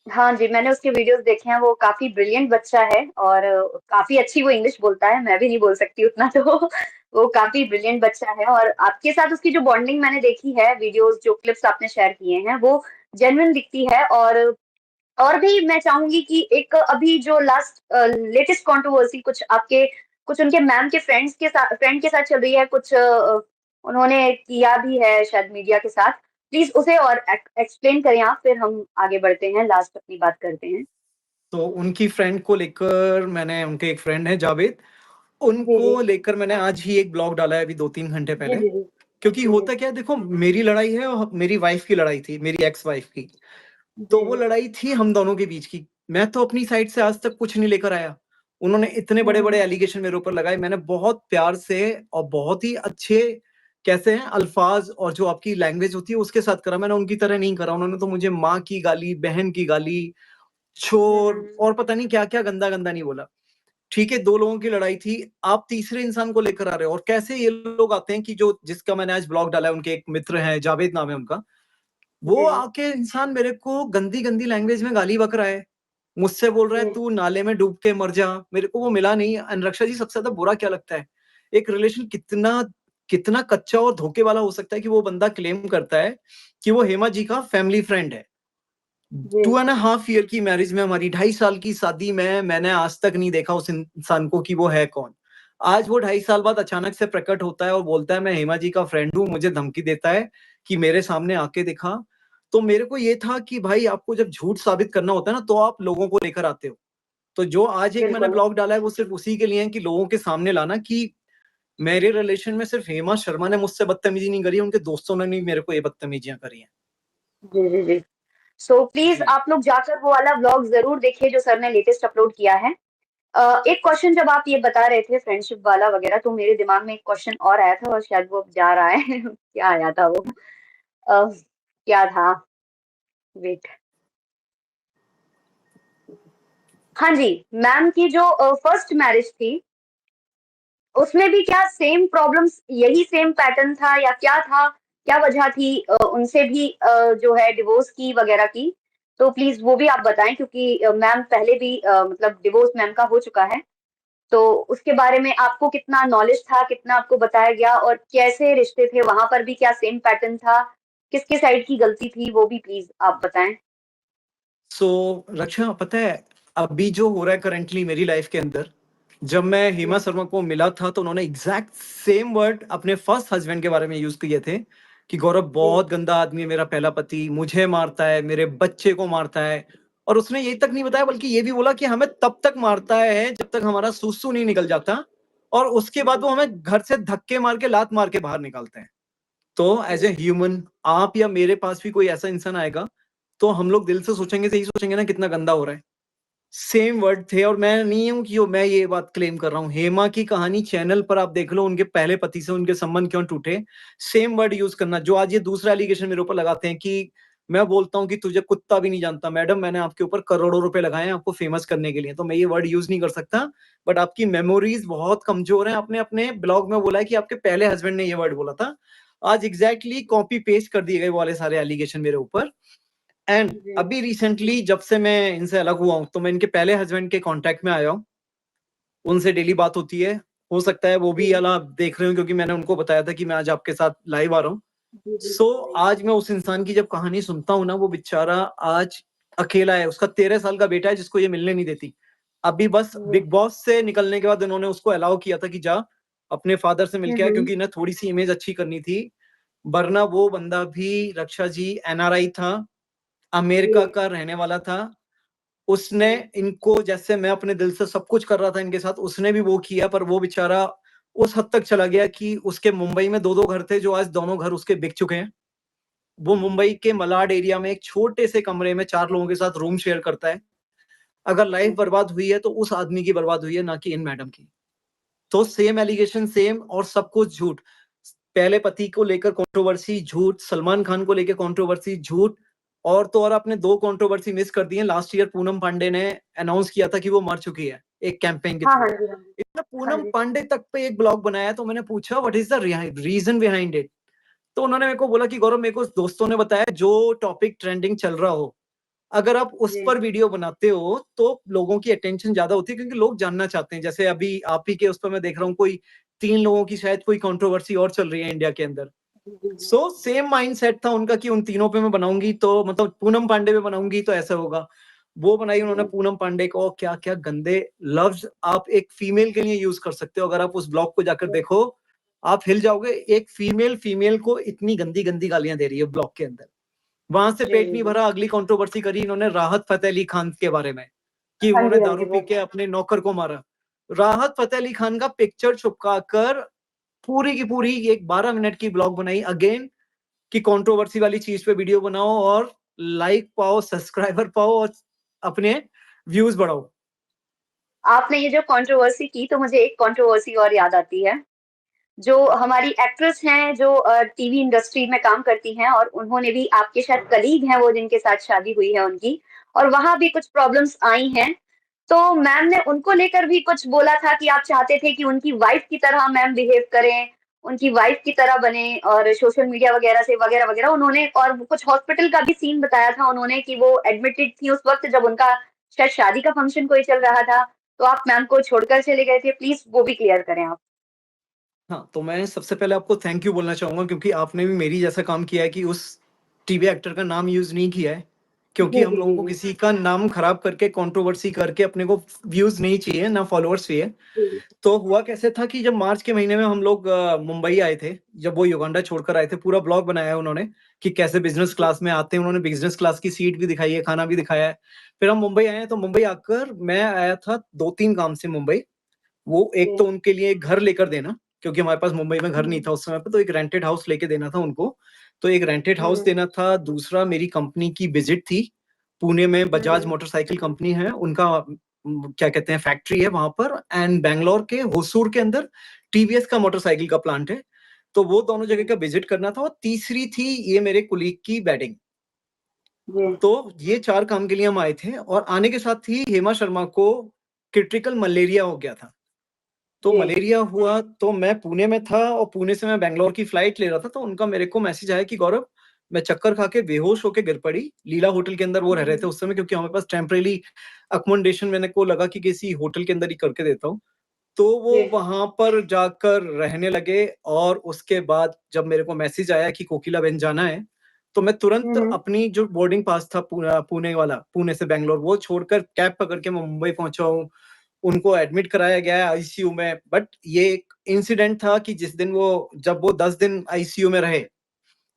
हाँ जी, मैंने उसके वीडियोज़ देखे हैं, वो काफ़ी ब्रिलियंट बच्चा है और काफ़ी अच्छी वो इंग्लिश बोलता है, मैं भी नहीं बोल सकती उतना तो वो काफ़ी ब्रिलियंट बच्चा है और आपके साथ उसकी जो बॉन्डिंग मैंने देखी है, वीडियोज़ जो क्लिप्स आपने शेयर किए हैं, वो जेन्युइन दिखती है और भी मैं चाहूँगी कि एक अभी जो लास्ट लेटेस्ट कंट्रोवर्सी कुछ उनके मैम के फ्रेंड के साथ चल रही है, उन्होंने किया भी है शायद मीडिया के साथ। प्लीज़ उसे और एक्सप्लेन करें आप, फिर हम आगे बढ़ते हैं, लास्ट अपनी बात करते हैं। तो उनकी फ्रेंड को लेकर, मैंने, उनके एक फ्रेंड है जावेद, जी, जी। उनको लेकर मैंने आज ही एक ब्लॉग डाला है अभी 2-3 घंटे जी, पहले। जी, जी। क्योंकि जी, जी। होता क्या है, देखो मेरी लड़ाई है और मेरी वाइफ़ की लड़ाई थी, मेरी एक्स वाइफ़ की। तो जी, वो जी। लड़ाई थी हम दोनों के बीच की। मैं तो अपनी साइड से आज तक कुछ नहीं लेकर आया। उन्होंने इतने हुँ, बड़े-बड़े हुँ। एलिगेशन मेरे ऊपर लगाए, मैंने बहुत प्यार से और बहुत ही अच्छे, कैसे हैं, अल्फ़ाज़ और जो आपकी लैंग्वेज होती है उसके साथ करा। मैंने उनकी तरह नहीं करा। उन्होंने तो मुझे माँ की गाली, बहन की गाली, हुँ, चोर हुँ। और पता नहीं क्या-क्या गंदा-गंदा नहीं बोला। ठीक है, 2 लोगों की लड़ाई थी, आप तीसरे इंसान को लेकर आ रहे हो, और कैसे ये लोग आते हैं कि जो जिसका मैंने आज ब्लॉग डाला है, उनके एक मित्र हैं, जावेद नाम है उनका। वो जी, जी। आके इंसान मेरे को गंदी-गंदी लैंग्वेज में गाली बक रहा है। मुझसे बोल रहा है जी, तू नाले में डूब के मर जा। मेरे को वो मिला नहीं। एंड रक्षा जी, सबसे ज़्यादा बुरा क्या लगता है? एक रिलेशन कितना कितना कच्चा और धोखे वाला हो सकता है कि वो बंदा क्लेम करता है कि वो हेमा जी का फैमिली फ्रेंड है। जी। 2 एंड अ हाफ ईयर की मैरिज में, हमारी 2.5 साल की शादी में, मैंने आज तक नहीं देखा उस इंसान को कि वो है कौन। आज वो 2.5 साल बाद अचानक से प्रकट होता है और बोलता है मैं हेमा जी का फ्रेंड हूँ, मुझे धमकी देता है कि मेरे सामने आके दिखा। तो मेरे को ये था कि भाई आपको जब झूठ साबित करना होता है ना, तो आप लोगों को लेकर आते हो। तो जो आज एक मैंने बिल्कुल। ब्लॉग डाला है वो सिर्फ़ उसी के लिए है कि लोगों के सामने लाना कि मेरे रिलेशन में सिर्फ़ हेमा शर्मा ने मुझसे बदतमीज़ी नहीं करी है, उनके दोस्तों ने भी मेरे को ये बदतमीज़ियाँ करी हैं। जी, जी, जी। सो प्लीज जी। आप लोग जाकर वो वाला व्लॉग जरूर देखिए जो सर ने लेटेस्ट अपलोड किया है। एक क्वेश्चन जब आप ये बता रहे थे फ्रेंडशिप वाला वगैरह, तो मेरे दिमाग में एक क्वेश्चन और आया था और शायद वो अब जा रहा है। क्या आया था वो? क्या था? वेट। हाँ जी, मैम की जो फर्स्ट मैरिज थी, उसमें भी क्या सेम प्रॉब्लम्स, यही सेम पैटर्न था या क्या था? क्या वजह थी उनसे भी जो है डिवोर्स की वगैरह की? तो प्लीज वो भी आप बताएं, क्योंकि मैम पहले भी मतलब डिवोर्स मैम का हो चुका है, तो उसके बारे में आपको कितना नॉलेज था, कितना आपको बताया गया, और कैसे रिश्ते थे वहां पर भी, क्या सेम पैटर्न था, किसके साइड की गलती थी, वो भी प्लीज आप बताएं। सो रक्षा, पता है अभी जो हो रहा है करंटली मेरी लाइफ के अंदर, जब मैं हेमा जी शर्मा को मिला था तो उन्होंने एग्जैक्ट सेम वर्ड अपने फर्स्ट हस्बैंड के बारे में यूज किए थे कि गौरव जी बहुत गंदा आदमी है, मेरा पहला पति मुझे मारता है, मेरे बच्चे को मारता है। और उसने यही तक नहीं बताया, बल्कि ये भी बोला कि हमें तब तक मारता है जब तक हमारा सुसु नहीं निकल जाता, और उसके बाद वो हमें घर से धक्के मार के लात मार के बाहर निकालते हैं। तो एज ए जी ह्यूमन, आप या मेरे पास भी कोई ऐसा इंसान आएगा तो हम लोग दिल से सोचेंगे, से ही सोचेंगे ना कितना गंदा हो रहा है। सेम वर्ड थे, और मैं नहीं हूं कि मैं ये बात क्लेम कर रहा हूँ। हेमा की कहानी चैनल पर आप देख लो, उनके पहले पति से उनके संबंध क्यों टूटे। सेम वर्ड यूज करना, जो आज ये दूसरा एलिगेशन मेरे ऊपर लगाते हैं कि मैं बोलता हूँ कि तुझे कुत्ता भी नहीं जानता। मैडम, मैंने आपके ऊपर करोड़ों रुपए लगाए हैं आपको फेमस करने के लिए, तो मैं ये वर्ड यूज नहीं कर सकता। बट आपकी मेमोरीज बहुत कमजोर हैं। आपने अपने ब्लॉग में बोला है कि आपके पहले हस्बैंड ने ये वर्ड बोला था। आज एग्जैक्टली कॉपी पेस्ट कर दिए गए वो वाले सारे एलिगेशन मेरे ऊपर। एंड जी अभी रिसेंटली जब से मैं इनसे अलग हुआ हूं, तो मैं इनके पहले हस्बैंड के कांटेक्ट में आया हूं। उनसे डेली बात होती है। हो सकता है वो भी जी अला देख रहे हो, क्योंकि मैंने उनको बताया था कि मैं आज आपके साथ लाइव आ रहा हूँ। जी जी सो आज मैं उस इंसान की जब कहानी सुनता हूँ ना, वो बेचारा आज अकेला है। उसका 13 साल का बेटा है जिसको ये मिलने नहीं देती। अभी बस जी। बिग बॉस से निकलने के बाद उन्होंने उसको अलाउ किया था कि जा अपने फादर से मिलके आ, क्योंकि इन्हें थोड़ी सी इमेज अच्छी करनी थी। वरना वो बंदा भी, रक्षा जी, एनआरआई था, जी अमेरिका का रहने वाला था। उसने इनको, जैसे मैं अपने दिल से सब कुछ कर रहा था इनके साथ, उसने भी वो किया। पर वो बेचारा उस हद तक चला गया कि उसके मुंबई में 2-2 घर थे, जो आज दोनों घर उसके बिक चुके हैं। वो मुंबई के मलाड एरिया में एक छोटे से कमरे में 4 लोगों के साथ रूम शेयर करता है। अगर लाइफ बर्बाद हुई है तो उस आदमी की बर्बाद हुई है, ना कि इन मैडम की। तो सेम एलिगेशन, सेम, और सब कुछ झूठ। पहले पति को लेकर कंट्रोवर्सी झूठ, सलमान खान को लेकर कंट्रोवर्सी झूठ, और तो और आपने 2 कंट्रोवर्सी मिस कर दी है। लास्ट ईयर पूनम पांडे ने अनाउंस किया था कि वो मर चुकी है एक कैंपेन के हाँ थ्रू। हाँ जी हाँ जी इतना हाँ पूनम जी। पांडे तक पे एक ब्लॉग बनाया, तो मैंने पूछा what is the reason behind it. तो उन्होंने मेरे को बोला कि गौरव, मेरे को दोस्तों ने बताया जो टॉपिक ट्रेंडिंग चल रहा हो, अगर आप उस जी पर वीडियो बनाते हो तो लोगों की अटेंशन ज्यादा होती है, क्योंकि लोग जानना चाहते हैं। जैसे अभी आप ही के उस पर मैं देख रहा हूँ, कोई 3 लोगों की शायद कोई कंट्रोवर्सी और चल रही है इंडिया के अंदर। जी जी जी सो सेम माइंडसेट था उनका कि उन तीनों पे मैं बनाऊंगी, तो मतलब पूनम पांडे पे बनाऊंगी तो ऐसा होगा। वो बनाई उन्होंने पूनम पांडे को। क्या क्या गंदे लफ्ज आप एक फीमेल के लिए यूज कर सकते हो। अगर आप उस ब्लॉग को जाकर देखो, आप हिल जाओगे। एक फीमेल फीमेल को इतनी गंदी गंदी गालियां दे रही है ब्लॉग के अंदर। वहां से जी पेट जी नहीं जी। भरा, अगली कंट्रोवर्सी करी इन्होंने राहत फतेह अली खान के बारे में, कि हाँ उन्होंने जी हाँ जी दारू वो। पी के अपने नौकर को मारा। राहत फतेह अली खान का पिक्चर छुपका कर पूरी की पूरी एक 12 मिनट की ब्लॉग बनाई अगेन, कि कंट्रोवर्सी वाली चीज पे वीडियो बनाओ और लाइक पाओ, सब्सक्राइबर पाओ, और अपने व्यूज बढ़ाओ। आपने ये जो कंट्रोवर्सी की, तो मुझे एक कंट्रोवर्सी और याद आती है। जो हमारी एक्ट्रेस हैं, जो टीवी इंडस्ट्री में काम करती हैं, और उन्होंने भी, आपके शायद कलीग हैं वो जिनके साथ शादी हुई है उनकी, और वहां भी कुछ प्रॉब्लम्स आई हैं। तो मैम ने उनको लेकर भी कुछ बोला था कि आप चाहते थे कि उनकी वाइफ की तरह मैम बिहेव करें, उनकी वाइफ की तरह बने, और सोशल मीडिया वगैरह से वगैरह वगैरह उन्होंने, और कुछ हॉस्पिटल का भी सीन बताया था उन्होंने कि वो एडमिटेड थी उस वक्त जब उनका शायद शादी का फंक्शन कोई चल रहा था, तो आप मैम को छोड़कर चले गए थे। प्लीज वो भी क्लियर करें आप। हाँ, तो मैं सबसे पहले आपको थैंक यू बोलना चाहूंगा, क्योंकि आपने भी मेरी जैसा काम किया है कि उस टीवी एक्टर का नाम यूज नहीं किया है। क्योंकि जी हम जी लोगों जी को जी किसी का नाम खराब करके, कंट्रोवर्सी करके अपने को व्यूज नहीं चाहिए, ना फॉलोअर्स चाहिए। जी तो हुआ कैसे था कि जब मार्च के महीने में हम लोग मुंबई आए थे, जब वो युगांडा छोड़कर आए थे, पूरा ब्लॉग बनाया है उन्होंने कि कैसे बिजनेस क्लास में आते हैं। उन्होंने बिजनेस क्लास की सीट भी दिखाई है, खाना भी दिखाया है। फिर हम मुंबई आए हैं, तो मुंबई आकर मैं आया था 2-3 काम से मुंबई। वो एक तो जी उनके लिए एक घर लेकर देना, क्योंकि हमारे पास मुंबई में घर नहीं था उस समय पे, तो एक रेंटेड हाउस लेके देना था उनको। तो एक रेंटेड हाउस देना था, दूसरा मेरी कंपनी की विजिट थी। पुणे में बजाज मोटरसाइकिल कंपनी है, उनका क्या कहते हैं फैक्ट्री है वहाँ पर, एंड बैंगलोर के होसूर के अंदर टीवीएस का मोटरसाइकिल का प्लांट है। तो वो दोनों जगह का विजिट करना था, और तीसरी थी ये मेरे कुलीग की वेडिंग। तो ये 4 काम के लिए हम आए थे, और आने के साथ ही हेमा शर्मा को क्रिटिकल मलेरिया हो गया था। तो मलेरिया हुआ तो मैं पुणे में था, और पुणे से मैं बैंगलोर की फ्लाइट ले रहा था, तो उनका मेरे को मैसेज आया कि गौरव, मैं चक्कर खा के बेहोश होके गिर पड़ी। लीला होटल के अंदर वो रह रहे थे उस समय, क्योंकि हमारे पास टेम्परेरी अकोमोडेशन मैंने को लगा कि किसी होटल के अंदर ही करके देता हूँ। तो वो वहां पर जाकर रहने लगे, और उसके बाद जब मेरे को मैसेज आया कि कोकिलाबेन जाना है, तो मैं तुरंत अपनी जो बोर्डिंग पास था पुणे वाला, पुणे से बैंगलोर, वो छोड़कर कैब पकड़ के मैं मुंबई पहुंचा हूँ। उनको एडमिट कराया गया है आईसीयू में। बट ये एक इंसिडेंट था कि जिस दिन जब वो 10 दिन आईसीयू में रहे,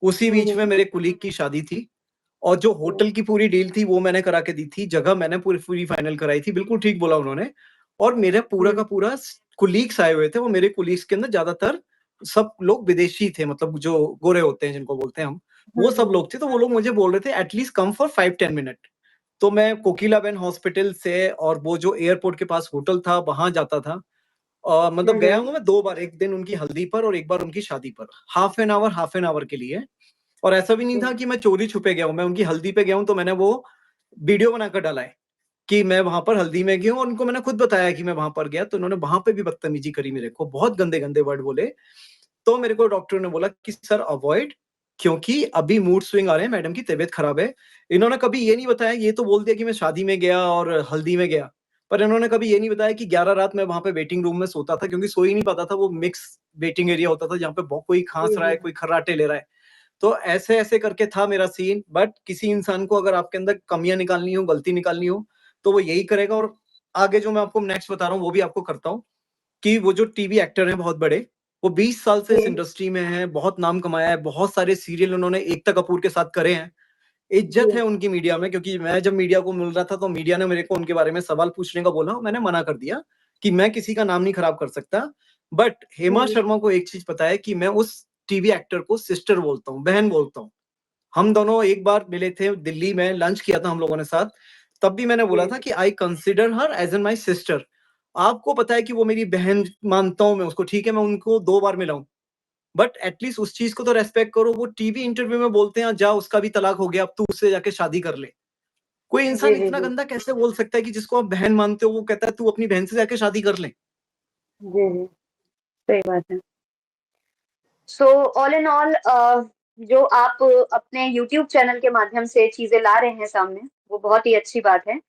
उसी बीच में मेरे कुलीग की शादी थी, और जो होटल की पूरी डील थी वो मैंने करा के दी थी, जगह मैंने पूरी फाइनल कराई थी। बिल्कुल ठीक बोला उन्होंने। और मेरा पूरा का पूरा कुलीग्स आए हुए थे, वो मेरे कुलीग्स के अंदर ज्यादातर सब लोग विदेशी थे, मतलब जो गोरे होते हैं जिनको बोलते हैं हम, वो सब लोग थे। तो वो लोग मुझे बोल रहे थे एटलीस्ट कम फॉर 5-10 मिनट। तो मैं कोकिलाबेन हॉस्पिटल से, और वो जो एयरपोर्ट के पास होटल था वहां जाता था। मतलब गया हूँ मैं 2 बार, एक दिन उनकी हल्दी पर और एक बार उनकी शादी पर, हाफ एन आवर के लिए। और ऐसा भी नहीं था कि मैं चोरी छुपे गया हूँ। मैं उनकी हल्दी पे गया हूँ, तो मैंने वो वीडियो बनाकर डाला है कि मैं वहां पर हल्दी में गया हूँ, और उनको मैंने खुद बताया कि मैं वहां पर गया। तो उन्होंने वहां पे भी बदतमीजी करी, मेरे को बहुत गंदे गंदे वर्ड बोले। तो मेरे को डॉक्टर ने बोला कि सर अवॉइड, क्योंकि अभी मूड स्विंग आ रहे हैं, मैडम की तबीयत खराब है। इन्होंने कभी ये नहीं बताया, ये तो बोल दिया कि मैं शादी में गया और हल्दी में गया, पर इन्होंने कभी ये नहीं बताया कि 11 रात मैं वहां पे वेटिंग रूम में सोता था, क्योंकि सो ही नहीं पाता था। वो मिक्स वेटिंग एरिया होता था, जहाँ पे कोई खांस रहा है, कोई खर्राटे ले रहा है। तो ऐसे ऐसे करके था मेरा सीन। बट किसी इंसान को अगर आपके अंदर कमियां निकालनी हो, गलती निकालनी हो, तो वो यही करेगा। और आगे जो मैं आपको नेक्स्ट बता रहा हूँ वो भी आपको करता हूँ, कि वो जो टीवी एक्टर हैं बहुत बड़े, वो 20 साल से इस इंडस्ट्री में हैं, बहुत नाम कमाया है, बहुत सारे सीरियल उन्होंने एकता कपूर के साथ करे हैं। इज्जत है उनकी मीडिया में, क्योंकि मैं जब मीडिया को मिल रहा था तो मीडिया ने मेरे को उनके बारे में सवाल पूछने का बोला, मैंने मना कर दिया कि मैं किसी का नाम नहीं खराब कर सकता। बट हेमा शर्मा को एक चीज पता है कि मैं उस टीवी एक्टर को सिस्टर बोलता हूँ, बहन बोलता हूँ। हम दोनों एक बार मिले थे दिल्ली में, लंच किया था हम लोगों ने साथ। तब भी मैंने बोला था कि I consider her as an my sister. आपको पता है कि वो मेरी बहन मानता हूं मैं उसको, ठीक है, मैं उनको 2 बार मिला हूं, बट एटलीस्ट उस चीज को तो रेस्पेक्ट करो। वो टीवी इंटरव्यू में बोलते हैं जा उसका भी तलाक हो गया, अब तू उससे जाके शादी कर ले। कोई इंसान इतना गंदा कैसे बोल सकता है कि जिसको आप बहन मानते हो वो कहता है तू अपनी बहन से जाके शादी कर ले। सही बात है। सो ऑल इन ऑल जो आप अपने यूट्यूब चैनल के माध्यम से चीजें ला रहे हैं सामने, वो बहुत ही अच्छी बात है।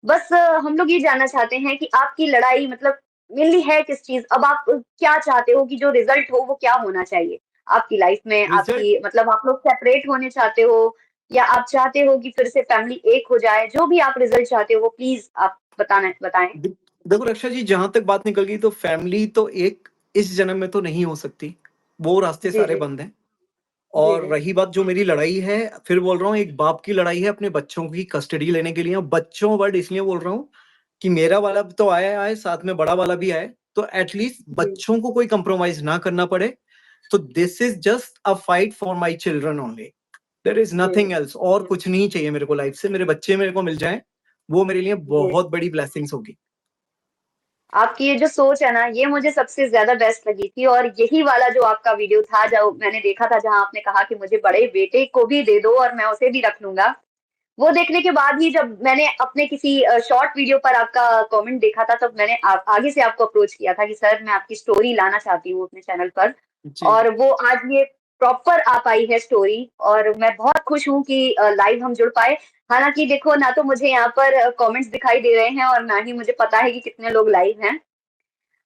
बस हम लोग ये जानना चाहते हैं कि आपकी लड़ाई मतलब मेनली है किस चीज, अब आप क्या चाहते हो कि जो रिजल्ट हो वो क्या होना चाहिए आपकी लाइफ में, रिजल्ट, आपकी मतलब आप लोग सेपरेट होने चाहते हो, या आप चाहते हो कि फिर से फैमिली एक हो जाए, जो भी आप रिजल्ट चाहते हो वो प्लीज आप बताएं। देखो रक्षा जी, जहां तक बात निकल गई, तो फैमिली तो एक इस जन्म में तो नहीं हो सकती, वो रास्ते जी सारे जी बंद हैं। जी और जी रही बात जो मेरी लड़ाई है, फिर बोल रहा हूँ, एक बाप की लड़ाई है अपने बच्चों की कस्टडी लेने के लिए। और बच्चों वर्ड इसलिए बोल रहा हूँ कि मेरा वाला तो आया आए, साथ में बड़ा वाला भी आए, तो एटलीस्ट जी बच्चों को कोई कंप्रोमाइज ना करना पड़े। तो this is just a fight for my children only, there is जी नथिंग एल्स। और कुछ नहीं चाहिए मेरे को लाइफ से। मेरे बच्चे मेरे को मिल जाएं, वो मेरे लिए जी। बहुत बड़ी ब्लेसिंग्स होगी। आपकी ये जो सोच है ना, ये मुझे सबसे ज्यादा बेस्ट लगी थी, और यही वाला जो आपका वीडियो था जो मैंने देखा था, जहां आपने कहा कि मुझे बड़े बेटे को भी दे दो और मैं उसे भी रख लूंगा, वो देखने के बाद ही जब मैंने अपने किसी शॉर्ट वीडियो पर आपका कमेंट देखा था, तब मैंने आगे से आपको अप्रोच किया था कि सर मैं आपकी स्टोरी लाना चाहती हूँ अपने चैनल पर। जी और वो आज ये प्रॉपर आ पाई है स्टोरी, और मैं बहुत खुश हूँ कि लाइव हम जुड़ पाए। हालांकि देखो, ना तो मुझे यहाँ पर कमेंट्स दिखाई दे रहे हैं और ना ही मुझे पता है कि कितने लोग लाइव हैं,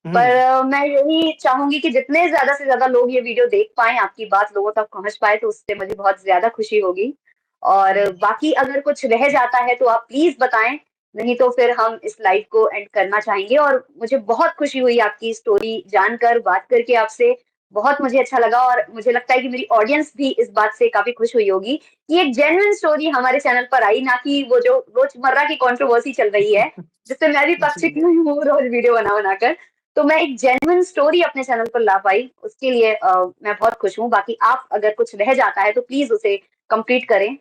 पर हम्म मैं यही चाहूंगी कि जितने ज्यादा से ज्यादा लोग ये वीडियो देख पाएं, आपकी बात लोगों तक पहुंच पाए, तो उससे मुझे बहुत ज्यादा खुशी होगी। और बाकी अगर कुछ रह जाता है तो आप प्लीज बताएं, नहीं तो फिर हम इस लाइव को एंड करना चाहेंगे। और मुझे बहुत खुशी हुई आपकी स्टोरी जानकर, बात करके आपसे बहुत मुझे अच्छा लगा, और मुझे लगता है कि मेरी ऑडियंस भी इस बात से काफी खुश हुई होगी कि एक जेन्युइन स्टोरी हमारे चैनल पर आई, ना कि वो जो रोजमर्रा की कंट्रोवर्सी चल रही है, जिससे मैं भी पक जी चुकी हूँ रोज वीडियो बना बनाकर। तो मैं एक जेन्युइन स्टोरी अपने चैनल पर ला पाई, उसके लिए मैं बहुत खुश हूँ। बाकी आप अगर कुछ रह जाता है तो प्लीज़ उसे कंप्लीट करें।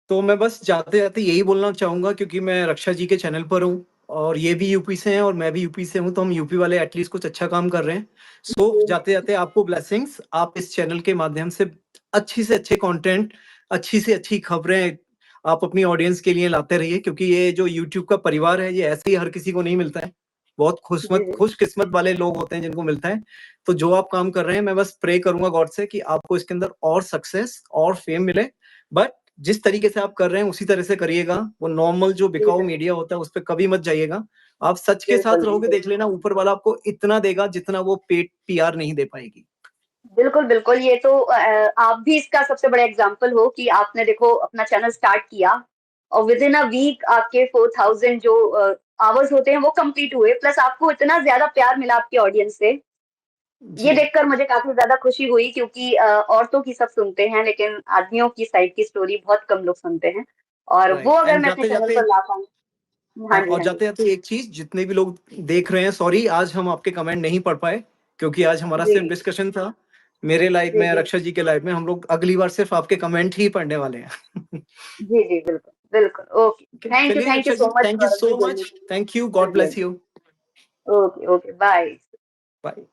तो मैं बस जाते-जाते यही बोलना चाहूँगा क्योंकि मैं रक्षा जी के चैनल पर हूँ और ये भी यूपी से हैं और मैं भी यूपी से हूँ, तो हम यूपी वाले एटलीस्ट कुछ अच्छा काम कर रहे हैं। सो जी, जाते-जाते आपको ब्लेसिंग्स, आप इस चैनल के माध्यम से अच्छी से अच्छे कंटेंट, अच्छी से अच्छी खबरें आप अपनी ऑडियंस के लिए लाते रहिए क्योंकि ये जो यूट्यूब का परिवार है, ये ऐसे ही हर किसी को नहीं मिलता है। बहुत जी, जी, खुशकिस्मत वाले लोग होते हैं जिनको मिलता है। तो जो आप काम कर रहे हैं, मैं बस प्रे करूँगा गॉड से कि आपको इसके अंदर और सक्सेस और फेम मिले। बट जिस तरीके से आप कर रहे हैं उसी तरह से करिएगा। वो नॉर्मल जो जी, बिकाऊ मीडिया होता है उस पे कभी मत जाइएगा। आप सच के साथ बिल्कुल, रहोगे, बिल्कुल। देख लेना ऊपर वाला आपको इतना देगा जितना वो पेड पीआर नहीं दे पाएगी। बिल्कुल, बिल्कुल, ये तो आप भी इसका सबसे बड़ा एग्ज़ाम्पल हो कि आपने देखो अपना चैनल स्टार्ट किया और विदिन अ वीक आपके 4000 जो आवर्स होते हैं वो कंप्लीट हुए, प्लस आपको इतना ज़्यादा प्यार मिला आपकी ऑडियंस से। ये जी, देखकर मुझे काफ़ी ज़्यादा खुशी हुई क्योंकि औरतों की सब सुनते हैं, लेकिन आदमियों की साइड की स्टोरी बहुत कम लोग सुनते हैं और वो राइट अगर एंड मैं अपने चैनल जाते-जाते पर ला पाऊँ। हाँ हाँ, जी, और हाँ जी। जाते-जाते एक चीज़ जितने भी लोग देख रहे हैं सॉरी आज हम आपके कमेंट नहीं पढ़ पाए क्योंकि आज हमारा जी, सिर्फ डिस्कशन था। मेरे लाइव जी, में, जी। रक्षा जी के लाइव में हम लोग अगली बार सिर्फ आपके कमेंट ही पढ़ने वाले हैं। जी, जी, बिल्कुल, बिल्कुल। ओके। चलिए thank you Raksha so ji, much thank you Gaurav ji so जुड़ने मच। के लिए। थैंक यू, हाँ गॉड जी, हाँ ब्लेस जी। You. Okay, okay, bye. Bye.